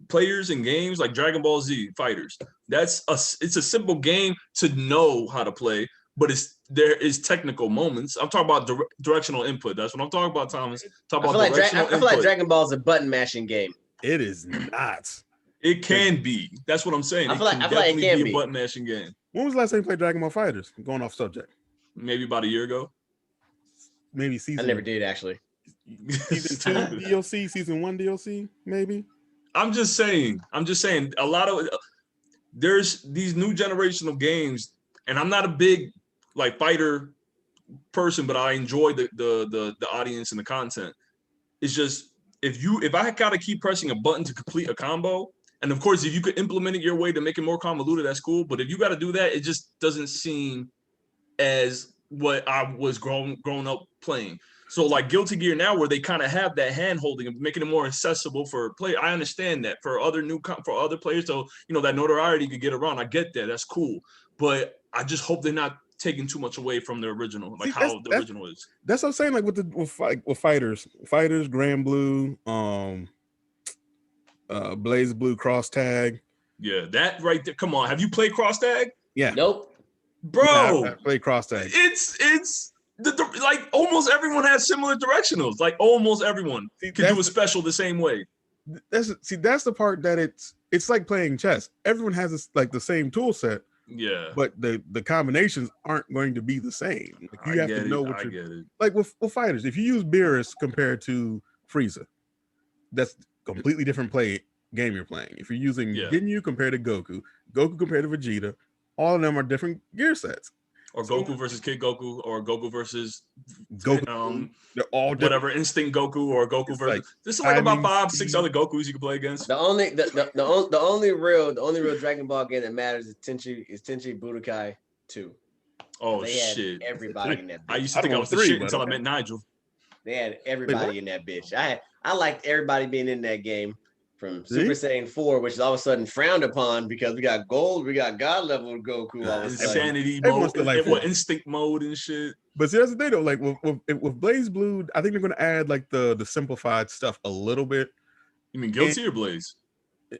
players in games like Dragon Ball Z fighters, it's a simple game to know how to play, but there is technical moments. I'm talking about directional input. That's what I'm talking about, Thomas. I feel like Dragon Ball is a button mashing game. It is not. It can be. That's what I'm saying. I feel like it Definitely can be be a button mashing game. When was the last time you played Dragon Ball Fighters? Going off subject. Maybe about a year ago. Maybe season. I never did actually. Season 2 DLC, season 1 DLC, maybe. I'm just saying. A lot of there's these new generational games, and I'm not a big like fighter person, but I enjoy the audience and the content. It's just if I gotta keep pressing a button to complete a combo, and of course if you could implement it your way to make it more convoluted, that's cool. But if you got to do that, it just doesn't seem as what I was grown up playing. So like Guilty Gear now, where they kind of have that hand holding and making it more accessible for play. I understand that for other players, so that notoriety could get around. I get that. That's cool. But I just hope they're not taking too much away from the original, like how the original is. That's what I'm saying. Like with fighters, Grand Blue, Blaze Blue, Cross Tag. Yeah, that right there. Come on, have you played Cross Tag? Yeah. Nope. Bro, I played Cross Tag. It's like almost everyone has similar directionals. Like almost everyone can do a special the same way. That's the part that it's like playing chess. Everyone has like the same tool set. Yeah, but the combinations aren't going to be the same. Like you have to know what you're. Get it. Like with fighters, if you use Beerus compared to Frieza, that's completely different game you're playing. If you're using Ginyu compared to Goku compared to Vegeta, all of them are different gear sets. Or Goku versus Kid Goku, or Goku versus Goku. They're all different. Whatever, Instinct Goku, or Goku versus. There's like about 5-6 other Gokus you can play against. The only real Dragon Ball game that matters is Tenchi Budokai 2. Oh they had shit! Everybody in that bitch. I used to think I was the shit until I met Nigel. They had everybody in that bitch. I liked everybody being in that game. From Super Saiyan 4, which is all of a sudden frowned upon because we got gold, we got God level Goku. All of a sudden. Insanity mode, instinct mode and shit. But see, that's the thing though. Like with Blaze Blue, I think they're going to add like the simplified stuff a little bit. You mean Guilty or Blaze?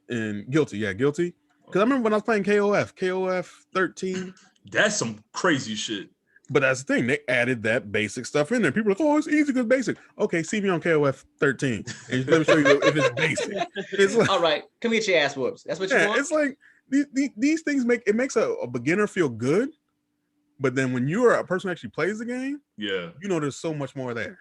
And Guilty, yeah, Guilty. Because I remember when I was playing KOF 13. That's some crazy shit. But that's the thing. They added that basic stuff in there. People are like, oh, it's easy because basic. Okay, see me on KOF 13. And let me show you if it's basic. It's like, all right, come get your ass whoops. That's what you want? It's like these things makes a beginner feel good. But then when you are a person who actually plays the game, there's so much more there.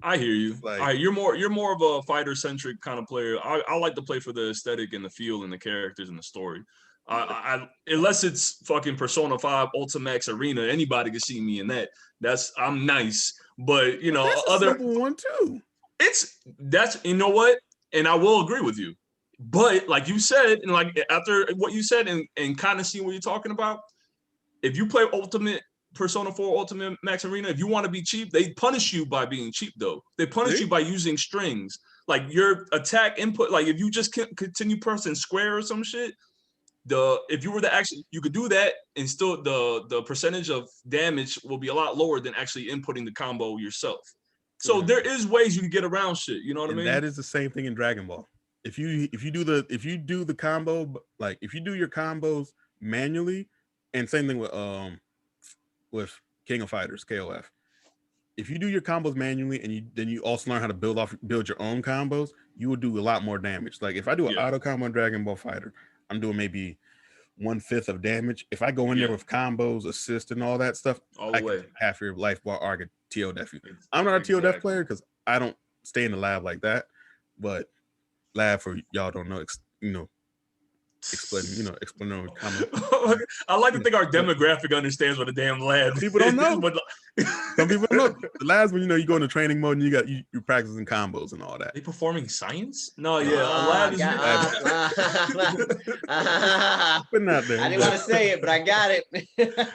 I hear you. Like, you're more of a fighter-centric kind of player. I like to play for the aesthetic and the feel and the characters and the story. I unless it's fucking Persona 5 Ultimax Arena, anybody can see me in that. I'm nice, but that's other a simple one too. That's and I will agree with you. But like you said, and like after what you said, and kind of see what you're talking about, if you play Ultimate Persona 4 Ultimate Max Arena, if you want to be cheap, they punish you by being cheap though. They punish you by using strings, like your attack input. Like if you just continue pressing square or some shit. If you were to actually, you could do that and still the percentage of damage will be a lot lower than actually inputting the combo yourself. So there is ways you can get around shit. You know what I mean? That is the same thing in Dragon Ball. If you do the combo, like if you do your combos manually, and same thing with King of Fighters KOF. If you do your combos manually and then you also learn how to build your own combos, you will do a lot more damage. Like if I do an auto combo in Dragon Ball Fighter, I'm doing maybe 1/5 of damage. If I go in there with combos, assist, and all that stuff, I can take half your life bar or I could TODF you. I'm not a TODF player because I don't stay in the lab like that. But lab, for y'all don't know, explain comment. I like to think our demographic understands what a damn lab. People don't know. But some people don't know. The labs when you go into training mode and you're practicing combos and all that. Are they performing science? No, a lab is putting out there. I didn't want to say it, but I got it.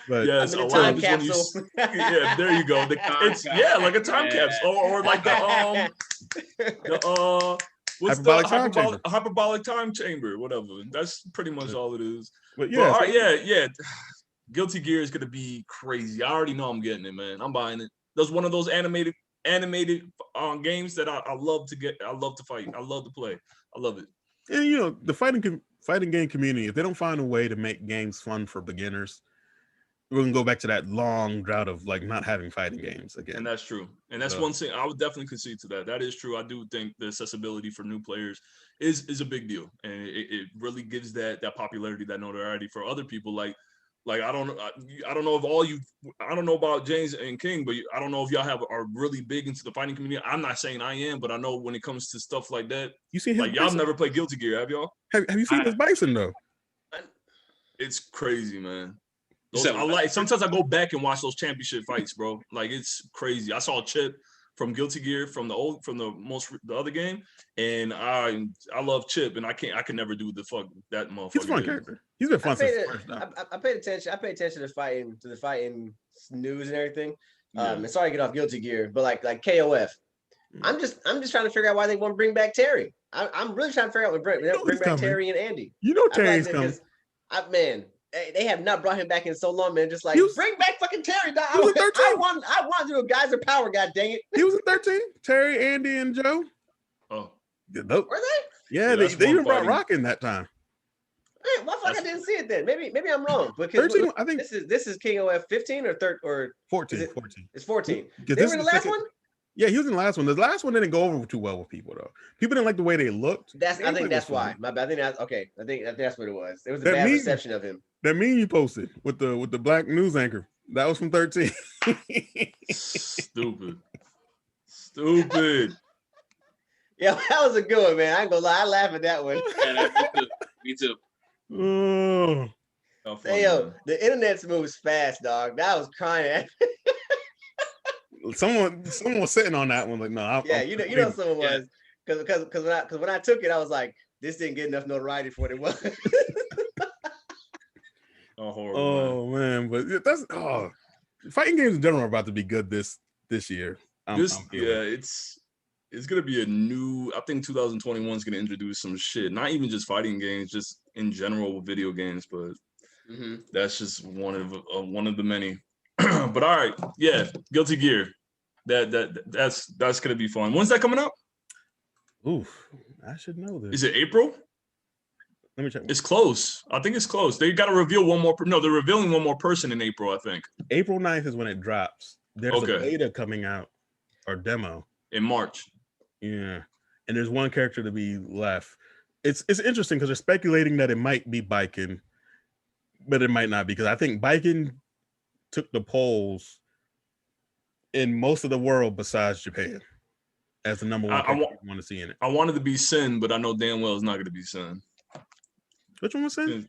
But yes, a time capsule. There you go. It's like a time capsule, or like what's hyperbolic time chamber, whatever. That's pretty much all it is. But Guilty Gear is gonna be crazy. I already know I'm getting it, man. I'm buying it. That's one of those animated games that I love to get. I love to fight. I love to play. I love it. And the fighting game community, if they don't find a way to make games fun for beginners, we're gonna go back to that long drought of like not having fighting games again. And that's true. And that's one thing I would definitely concede to that. That is true. I do think the accessibility for new players is a big deal, and it really gives that popularity, that notoriety for other people. Like I don't know if all you, I don't know about James and King, but I don't know if y'all are really big into the fighting community. I'm not saying I am, but I know when it comes to stuff like that, you see, like y'all never played Guilty Gear, have y'all? Have you seen his bison though? It's crazy, man. Sometimes I go back and watch those championship fights, bro. Like it's crazy. I saw Chip from Guilty Gear from the other game, and I love Chip, and I can never do that motherfucker. He's a fun character. He's been fun since the first time. I paid attention. I paid attention to the fighting news and everything. And sorry to get off Guilty Gear, but like KOF, I'm just trying to figure out why they want to bring back Terry. I'm really trying to figure out what bring back Terry and Andy. You know Terry's coming. Man, they have not brought him back in so long, man. Just like bring back fucking Terry. He was 13. I want to do a Geyser Power. God dang it. He was in 13. Terry, Andy, and Joe. Oh, were they? Yeah, they even brought Rock in that time. Man, why fuck I didn't see it then? Maybe I'm wrong. Because 13, I think this is King OF 15 or 13 or 14. 14. It's 14. They were in the last one. Yeah, he was in the last one. The last one didn't go over too well with people though. People didn't like the way they looked. I think that's why. My bad. I think that's okay. I think that's what it was. It was a bad reception of him. That meme you posted with the black news anchor. That was from 13. Stupid. Yeah, that was a good one, man. I ain't gonna lie. I laugh at that one. Yeah, me too. Oh. Hey, yo, the internet moves fast, dog. That was crying. Someone was sitting on that one like, no. You know someone was because when I took it, I was like, this didn't get enough notoriety for what it was. Oh, horrible. Oh man, but that's fighting games in general are about to be good this year. It's gonna be a new. I think 2021 is gonna introduce some shit. Not even just fighting games, just in general with video games. But that's just one of the many. But all right, yeah, Guilty Gear. That's gonna be fun. When's that coming out? Oof, I should know this. Is it April? Let me check. It's close. I think it's close. They got to reveal one more. No, they're revealing one more person in April, I think. April 9th is when it drops. There's a beta coming out or demo in March. Yeah, and there's one character to be left. It's interesting because they're speculating that it might be Baiken, but it might not because I think Baiken took the polls in most of the world besides Japan as the number one character you want to see in it. I wanted to be Sin, but I know damn well it's not going to be Sin. Which one was Sin?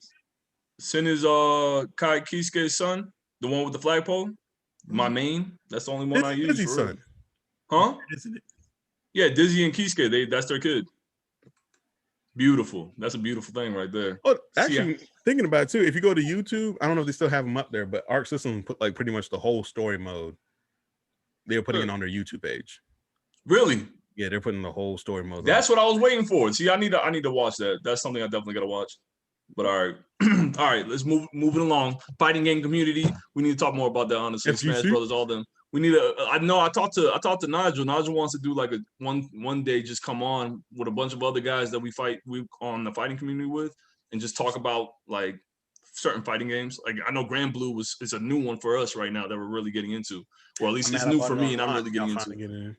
Sin is Kai Kisuke's son, the one with the flagpole. My main. That's the only one I use. Dizzy's son. Huh? Isn't it? Yeah, Dizzy and Kisuke, that's their kid. Beautiful. That's a beautiful thing right there. Oh, actually, thinking about it too, if you go to YouTube, I don't know if they still have them up there, but Arc System put like pretty much the whole story mode. They were putting it on their YouTube page. Really? Yeah, they're putting the whole story mode. That's what I was waiting for. See, I need to watch that. That's something I definitely gotta watch. But all right, all right, let's move it along. Fighting game community. We need to talk more about that. Honestly, Smash Brothers, all them. We need to. I know. I talked to Nigel. Nigel wants to do like a one day, just come on with a bunch of other guys that we on the fighting community with, and just talk about like certain fighting games. Like I know Grand Blue is a new one for us right now that we're really getting into, or at least it's new for me, and I'm really getting into it.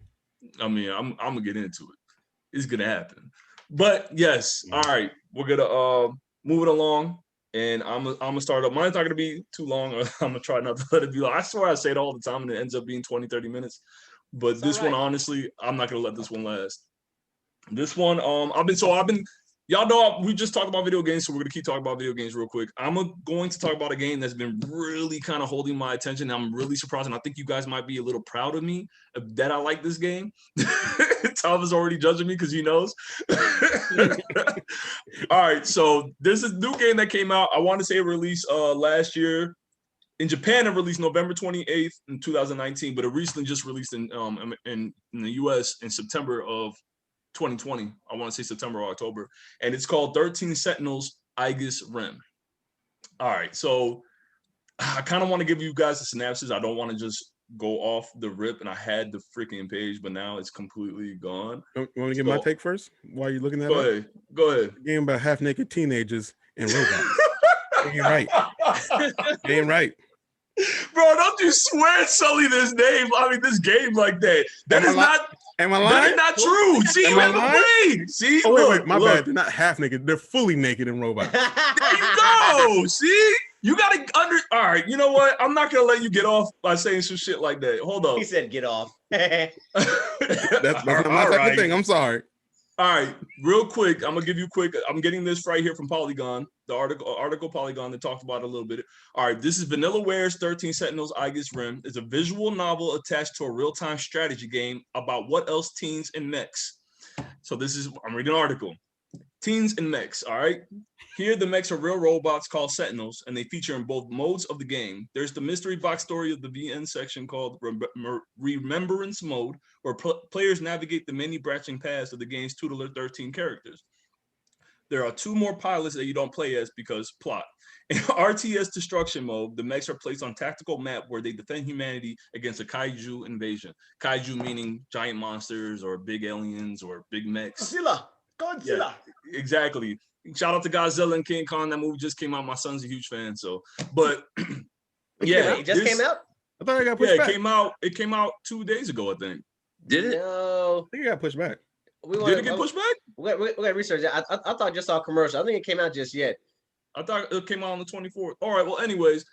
I mean, I'm gonna get into it. It's gonna happen. But yes, all right, we're gonna move it along, and I'm gonna start up. Mine's not gonna be too long. I'm gonna try not to let it be long. I swear I say it all the time, and it ends up being 20-30 minutes. But this one, honestly, I'm not gonna let this one last. This one, I've been. Y'all know we just talked about video games, so we're gonna keep talking about video games real quick. I'm going to talk about a game that's been really kind of holding my attention. I'm really surprised, and I think you guys might be a little proud of me that I like this game. Tom is already judging me because he knows. All right, so there's this new game that came out. I want to say it released last year. In Japan, it released November 28th in 2019, but it recently just released in the US in September of 2020. I want to say September or October, and it's called 13 Sentinels Aegis Rim. All right, so I kind of want to give you guys a synopsis. I don't want to just go off the rip, and I had the freaking page, but now it's completely gone. You want to get my take first? While you're looking at it? Go ahead. A game about half-naked teenagers and robots. Ain't right. Ain't right. Bro, don't you swear Sully this game like that. That is not. Am I lying? That is not true. See, Am you I have to lying? wait. See, Oh, look, wait, my bad. They're not half naked. They're fully naked in robots. There you go. See, you gotta All right, you know what? I'm not gonna let you get off by saying some shit like that. Hold up. He said, "Get off." That's not my type of thing. I'm sorry. All right, real quick, I'm gonna give you quick. I'm getting this right here from Polygon, the article Polygon that talked about it a little bit. All right, this is VanillaWare's 13 Sentinels Aegis Rim. It's a visual novel attached to a real-time strategy game about what else teens and mechs. So I'm reading an article. Teens and mechs, all right? Here, the mechs are real robots called Sentinels, and they feature in both modes of the game. There's the mystery box story of the VN section called Remembrance Mode, where players navigate the many branching paths of the game's tutelar 13 characters. There are 2 more pilots that you don't play as because plot. In RTS Destruction Mode, the mechs are placed on tactical map where they defend humanity against a kaiju invasion. Kaiju meaning giant monsters or big aliens or big mechs. Godzilla. Yeah, exactly. Shout out to Godzilla and King Kong. That movie just came out. My son's a huge fan. So, but yeah, it just came out. I thought it got pushed back. It came out 2 days ago, I think. Did it? No. I think it got pushed back. Did it get pushed back? We got research. I thought I just saw a commercial. I think it came out just yet. I thought it came out on the 24th. All right. Well, anyways,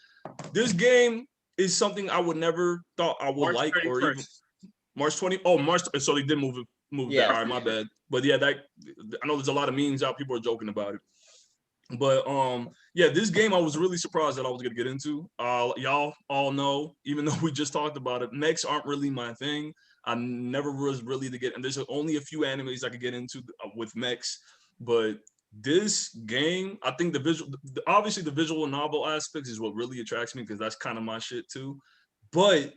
this game is something I would never thought I would like 31st. or even March 20. Oh, March. So they did move it. Yeah. All right, my bad. But yeah, I know there's a lot of memes out. People are joking about it. But yeah, this game I was really surprised that I was gonna get into. Y'all all know, even though we just talked about it, mechs aren't really my thing. I never was really to get, and there's only a few animes I could get into with mechs. But this game, I think obviously the visual novel aspects is what really attracts me because that's kind of my shit too. But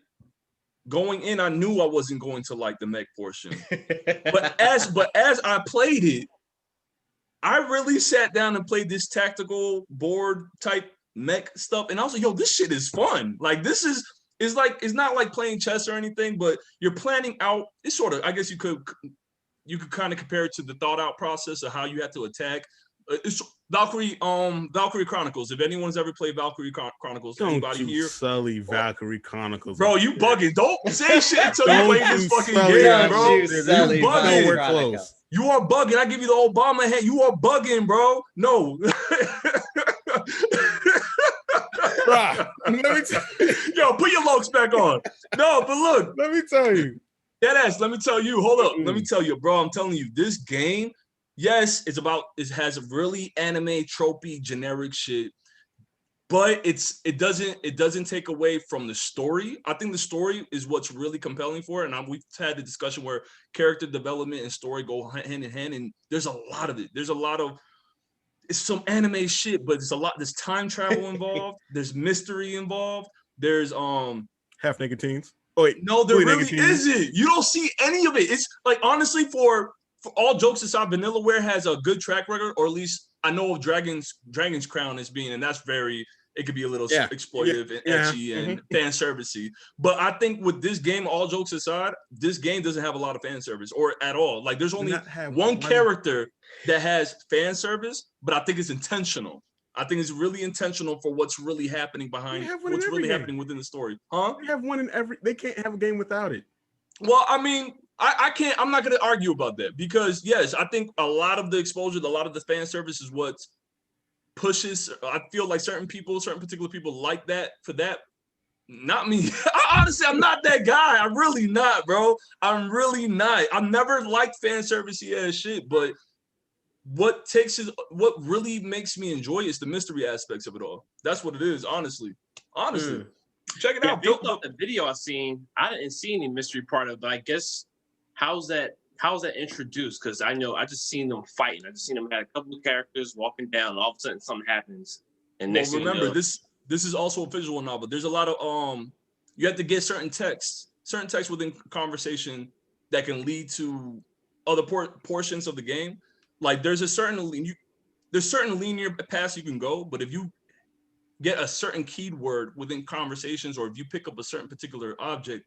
going in, I knew I wasn't going to like the mech portion. but as I played it, I really sat down and played this tactical board type mech stuff, and I was like, "Yo, this shit is fun. Like, this is it's not like playing chess or anything, but you're planning out. It's sort of, I guess you could kind of compare it to the thought out process of how you have to attack. It's Valkyrie Chronicles. If anyone's ever played Valkyrie Chronicles, anybody here? Sully Valkyrie Chronicles. Bro, you bugging. Don't say shit until you play this fucking game, bro. You bugging. You are bugging. I give you the Obama hand. You are bugging, bro. No. Let me tell you. Yo, put your lokes back on. No, but look. Let me tell you. Deadass, let me tell you. Hold up. Let me tell you, bro. I'm telling you, this game, yes, it has really anime, tropey, generic shit. But it doesn't take away from the story. I think the story is what's really compelling for it. And we've had the discussion where character development and story go hand in hand, and there's a lot of it. It's some anime shit, but there's time travel involved. There's mystery involved. There's half naked teens. Oh wait, no, there really isn't. You don't see any of it. It's like, honestly, for all jokes aside, VanillaWare has a good track record, or at least I know of Dragon's Crown as being, and that's it could be a little exploitive and etchy and fan servicey. But I think with this game, all jokes aside, this game doesn't have a lot of fan service or at all. Like, there's only one character that has fan service, but I think it's intentional. I think it's really intentional for what's really happening happening within the story. Huh? They have one in every. They can't have a game without it. Well, I mean, I can't. I'm not going to argue about that because yes, I think a lot of the exposure, a lot of the fan service is what pushes. I feel like certain particular people like that for that. Not me. Honestly, I'm not that guy. I'm really not, bro. I'm really not. I've never liked fan servicey ass shit, but what really makes me enjoy is the mystery aspects of it all. That's what it is, honestly. Check it out. Built up the video I didn't see any mystery part of it, but I guess how's that introduced? Because I just seen them fighting. I just seen them had a couple of characters walking down, and all of a sudden something happens. And next thing you know, this is also a visual novel. There's a lot of you have to get certain texts within conversation that can lead to other portions of the game. Like there's certain linear paths you can go, but if you get a certain keyword within conversations, or if you pick up a certain particular object,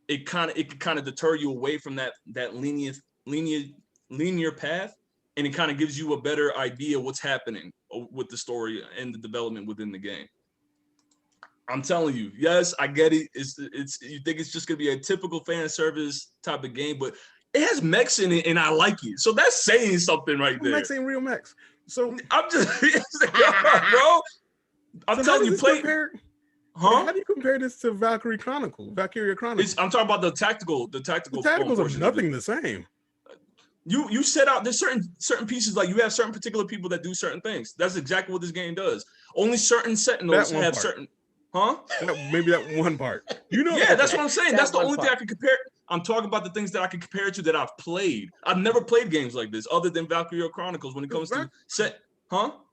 it could kind of deter you away from that linear path, and it kind of gives you a better idea what's happening with the story and the development within the game. I'm telling you, yes, I get it. It's you think it's just gonna be a typical fan service type of game, but it has mechs in it, and I like it. So that's saying something right there. Mechs ain't real mechs. So I'm just, bro. I'm telling you, play. How do you compare this to Valkyria Chronicles? I'm talking about the tactical. The tacticals are nothing the same. You set out there's certain pieces, like you have certain particular people that do certain things. That's exactly what this game does. Only certain Sentinels have certain. Maybe that one part. Yeah, that's what I'm saying. That's the only thing I can compare. I'm talking about the things that I can compare it to that I've played. I've never played games like this other than Valkyria Chronicles when it comes to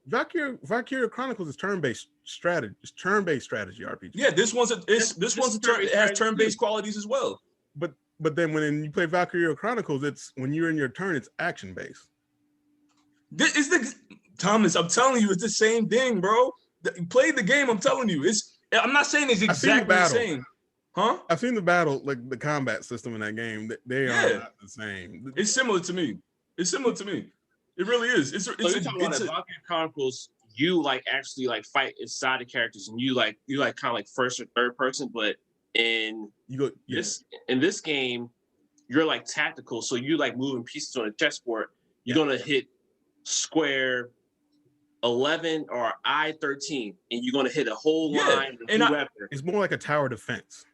Valkyria Chronicles is turn-based strategy. It's turn-based strategy RPG. Yeah, this one's it has turn-based qualities as well. But then when you play Valkyria Chronicles, it's when you're in your turn, it's action-based. This is Thomas, I'm telling you, it's the same thing, bro. You played the game, I'm telling you. I'm not saying it's exactly the same. I've seen the battle, like the combat system in that game. They are not the same. It's similar to me. It really is. You're talking about Valkyria Chronicles, you like actually like fight inside the characters, and you like kind of like first or third person, but in this game, you're like tactical, so you like moving pieces on a chessboard. You're gonna hit square 11 or I-13, and you're gonna hit a whole line. It's more like a tower defense.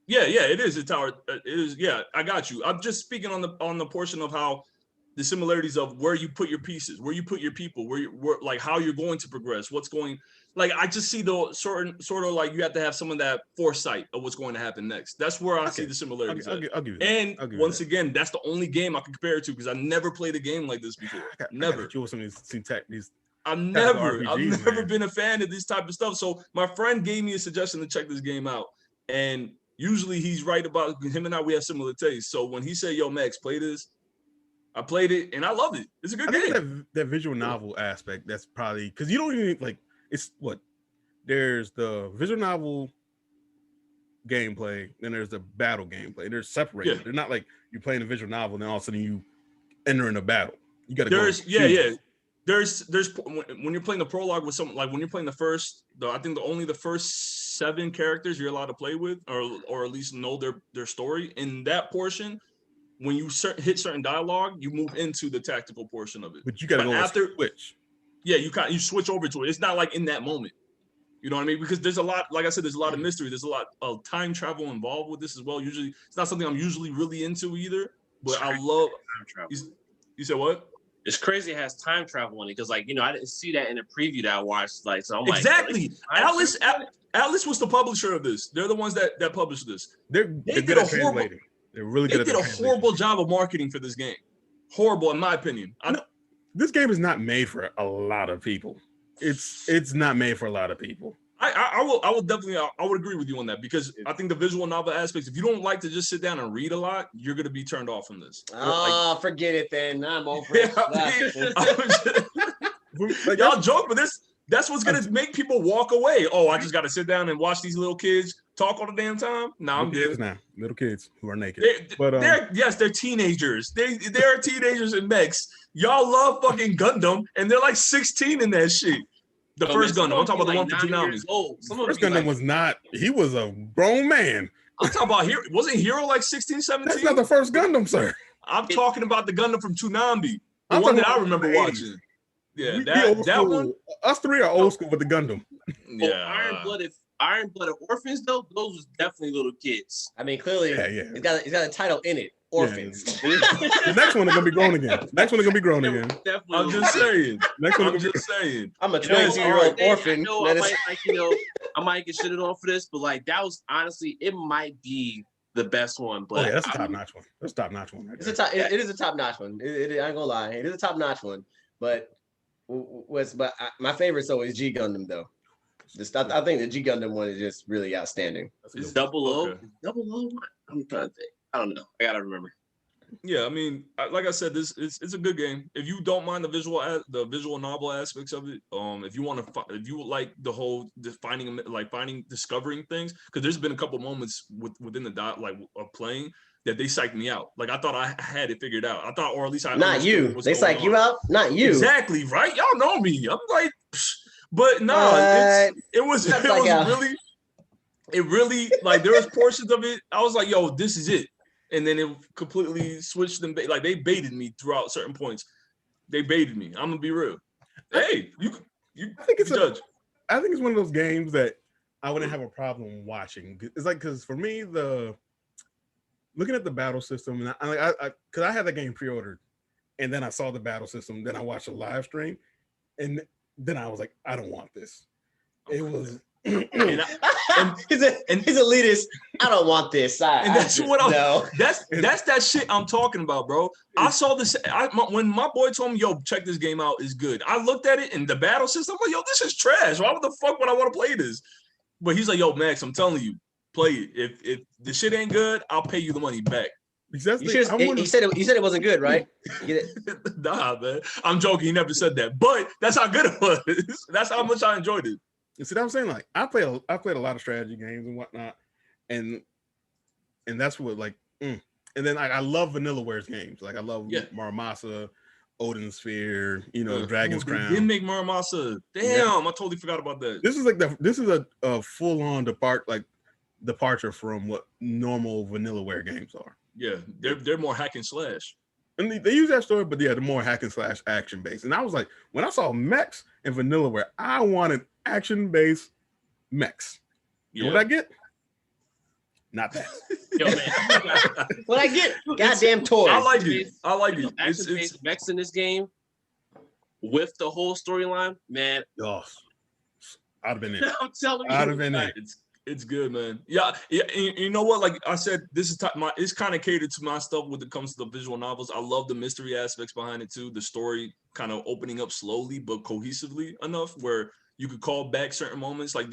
Yeah, it is a tower. It is. Yeah, I got you. I'm just speaking on the portion of how the similarities of where you put your pieces, where you put your people, where like how you're going to progress, what's going. Like I just see the sort of like you have to have some of that foresight of what's going to happen next. That's where I see the similarities. I'll give you that. And once again, that's the only game I can compare it to because I never played a game like this before. Never. I've never been a fan of this type of stuff. So my friend gave me a suggestion to check this game out, and usually he's right about him and I. We have similar tastes. So when he said, "Yo, Max, play this," I played it and I loved it. It's a good game. That visual novel aspect, that's probably because you don't even like it's what there's the visual novel gameplay, then there's the battle gameplay. They're separated. They're not like you're playing a visual novel and then all of a sudden you enter in a battle. You got to go. There's when you're playing the prologue with someone, like when you're playing the first 7 characters you're allowed to play with, or at least know their story. In that portion, when you hit certain dialogue, you move into the tactical portion of it. But you got to go after switch. Yeah, you switch over to it. It's not like in that moment. You know what I mean? Because there's a lot, like I said, there's a lot of mystery. There's a lot of time travel involved with this as well. Usually, it's not something I'm usually really into either. But I love time travel. You said what? It's crazy it has time travel in it because, like, I didn't see that in the preview that I watched. Like, so I'm exactly. Atlas was the publisher of this. They're the ones that published this. They did a horrible. They're really good. They did a horrible job of marketing for this game. Horrible, in my opinion. This game is not made for a lot of people. It's not made for a lot of people. I will definitely I would agree with you on that because I think the visual novel aspects, if you don't like to just sit down and read a lot, you're gonna be turned off from this. Oh, forget it then. I'm over it. Y'all joke, but that's what's gonna make people walk away. Oh, I just gotta sit down and watch these little kids talk all the damn time. Nah, I'm good. Little kids who are naked. They're teenagers. They're teenagers in mechs. Y'all love fucking Gundam, and they're like 16 in that shit. The first Gundam. I'm talking about the one for Toonami. First Gundam was not. He was a grown man. I'm talking about Hero. Wasn't Hero like 16, 17? That's not the first Gundam, sir. I'm talking about the Gundam from Toonami. The one that I remember watching. Yeah, that one. Us three are old school with the Gundam. Yeah. Iron-blooded orphans, though, those was definitely little kids. I mean, clearly, it's got a title in it. Orphans. Yeah. The next one is gonna be grown again. I'm just saying. I'm a 22-year-old orphan. I might get shitted on for this, but like that was honestly, it might be the best one. But that's a top-notch one. That's a top-notch one. It is a top-notch one. I ain't gonna lie, it is a top-notch one. But my favorite is always G Gundam though. I think the G Gundam one is just really outstanding. It's 00. Okay. 00. I'm trying to think. I don't know. I gotta remember. Yeah, I mean, like I said, it's a good game. If you don't mind the visual novel aspects of it, if you like the whole discovering things, because there's been a couple moments within the of playing that they psyched me out. Like I thought I had it figured out. I thought, or at least I not you. They psych you out, not you. Exactly right. Y'all know me. I'm like, but no, it was really. it really like there was portions of it. I was like, yo, this is it. And then it completely switched them. Like they baited me throughout certain points. They baited me. I'm gonna be real. Hey, you I think it's judge. I think it's one of those games that I wouldn't have a problem watching. It's like because for me, looking at the battle system, and because I had that game pre-ordered, and then I saw the battle system, then I watched a live stream, and then I was like, I don't want this. It was. He's elitist. I don't want this. And that's what that's that shit I'm talking about, bro. I saw this when my boy told me, "Yo, check this game out. It's good." I looked at it and the battle system. I'm like, "Yo, this is trash. Why the fuck would I want to play this?" But he's like, "Yo, Max, I'm telling you, play it. If the shit ain't good, I'll pay you the money back." He said it wasn't good, right? Nah, man. I'm joking. He never said that, but that's how good it was. That's how much I enjoyed it. You see what I'm saying? Like I played a lot of strategy games and whatnot, and that's what like. And then I love Vanillaware's games. Like I love Muramasa, Odin Sphere, Dragon's Crown. They didn't make Muramasa. Damn, I totally forgot about that. This is a full on departure from what normal Vanillaware games are. Yeah, they're more hack and slash. And they use that story, but they're more hack and slash action based. And I was like, when I saw mechs and Vanillaware, I wanted action based mechs. Yeah. And what I get? Not that. Yo, man. What I get? Goddamn toys. I like it. Action based mechs in this game with the whole storyline, man. Oh, I'd have been in. I'm telling you, I'd have been in. It's good, man. Yeah. You know what? Like I said, this is it's kind of catered to my stuff when it comes to the visual novels. I love the mystery aspects behind it too. The story kind of opening up slowly but cohesively enough where you could call back certain moments. Like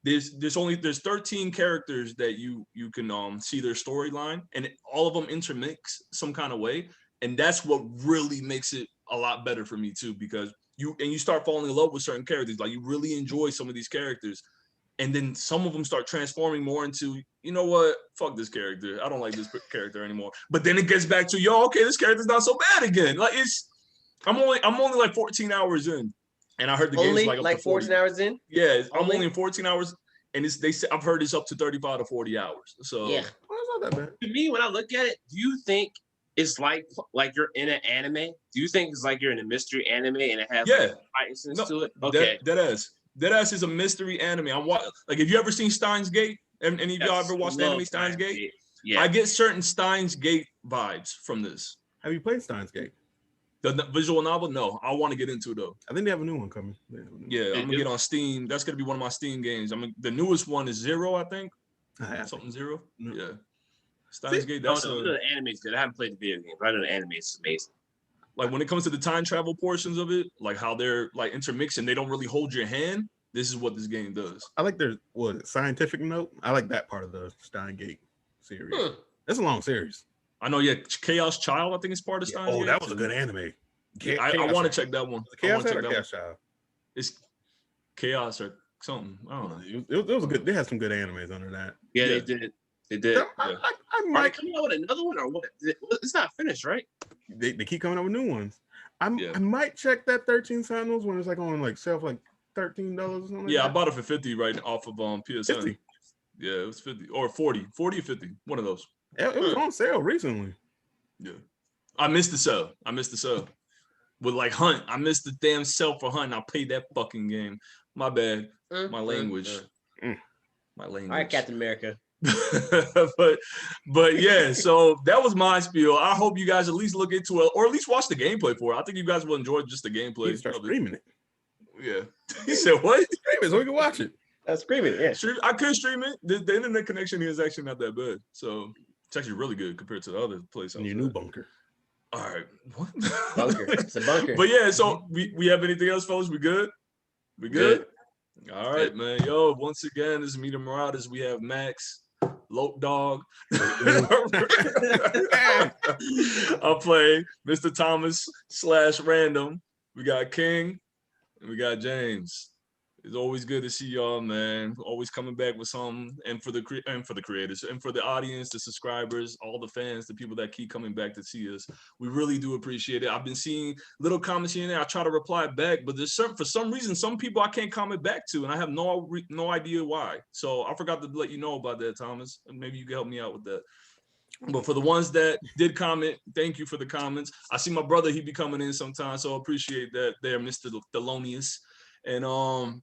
there's 13 characters that you can see their storyline, and all of them intermix some kind of way, and that's what really makes it a lot better for me too, because you start falling in love with certain characters. Like you really enjoy some of these characters. And then some of them start transforming more into, you know what, fuck this character. I don't like this character anymore. But then it gets back to, okay, this character's not so bad again. Like I'm only like 14 hours in, and I heard the game's like 14 hours in. Yeah, I'm only in 14 hours, and I've heard it's up to 35 to 40 hours. So yeah, well, it's not that bad. To me, when I look at it, do you think it's like you're in an anime? Do you think it's like you're in a mystery anime and it has fighting scenes to it? Okay, Deadass is a mystery anime. Like, have you ever seen Steins Gate? Any of y'all ever watched the anime Steins Gate? Yeah. I get certain Steins Gate vibes from this. Have you played Steins Gate? The visual novel? No, I want to get into it though. I think they have a new one coming. Yeah, I'm gonna get on Steam. That's gonna be one of my Steam games. The newest one is Zero, I think. Something Zero. No. Yeah. Steins Gate. That's the anime's good. I haven't played the video game, but I know the anime is amazing. Like when it comes to the time travel portions of it, like how they're like intermixing, they don't really hold your hand. This is what this game does. I like their scientific note. I like that part of the Steins Gate series. That's a long series. I know. Yeah, Chaos Child. I think it's part of Steins Gate. Oh, that was a good anime. I want to check that one. Chaos Child. It's Chaos or something. I don't know. It was a good. They had some good animes under that. Yeah, they did. They did. I might come out with another one, or what? It's not finished, right? They keep coming up with new ones. I might check that 13 Sentinels when it's like on like sale for like $13 or something. Yeah, I bought it for 50 right off of PSN. 50. Yeah, it was 50 or 40 or 50. One of those. It was on sale recently. Yeah, I missed the sale. With like Hunt, I missed the damn sale for Hunt. I played that fucking game. My bad. My language. My language. All right, Captain America. but yeah, so that was my spiel. I hope you guys at least look into it or at least watch the gameplay for it. I think you guys will enjoy just the gameplay. You start streaming it. Yeah. He said what? Stream it so we can watch it. Streaming it, yeah. I could stream it. The internet connection here is actually not that bad. So it's actually really good compared to the other place. Your new bunker. All right. What? Bunker. It's a bunker. But yeah, so we have anything else, fellas? We good? We good? All right, man. Yo, once again, this is Meet the Marauders. We have Max, Lope Dog. I'll play Mr. Thomas /Random. We got King and we got James. It's always good to see y'all, man. Always coming back with something, and for the creators, and for the audience, the subscribers, all the fans, the people that keep coming back to see us. We really do appreciate it. I've been seeing little comments here and there. I try to reply back, but for some reason, some people I can't comment back to, and I have no idea why. So I forgot to let you know about that, Thomas. And maybe you can help me out with that. But for the ones that did comment, thank you for the comments. I see my brother, he be coming in sometimes, so I appreciate that there, Mr. Thelonious. And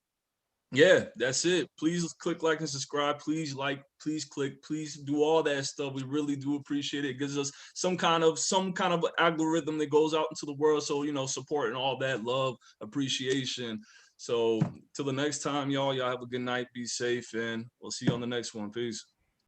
yeah, that's it. Please click like and subscribe. Please like, please click, please do all that stuff. We really do appreciate it. It gives us some kind of algorithm that goes out into the world. So, you know, support and all that, love, appreciation. So till the next time, y'all have a good night. Be safe, and we'll see you on the next one. Peace.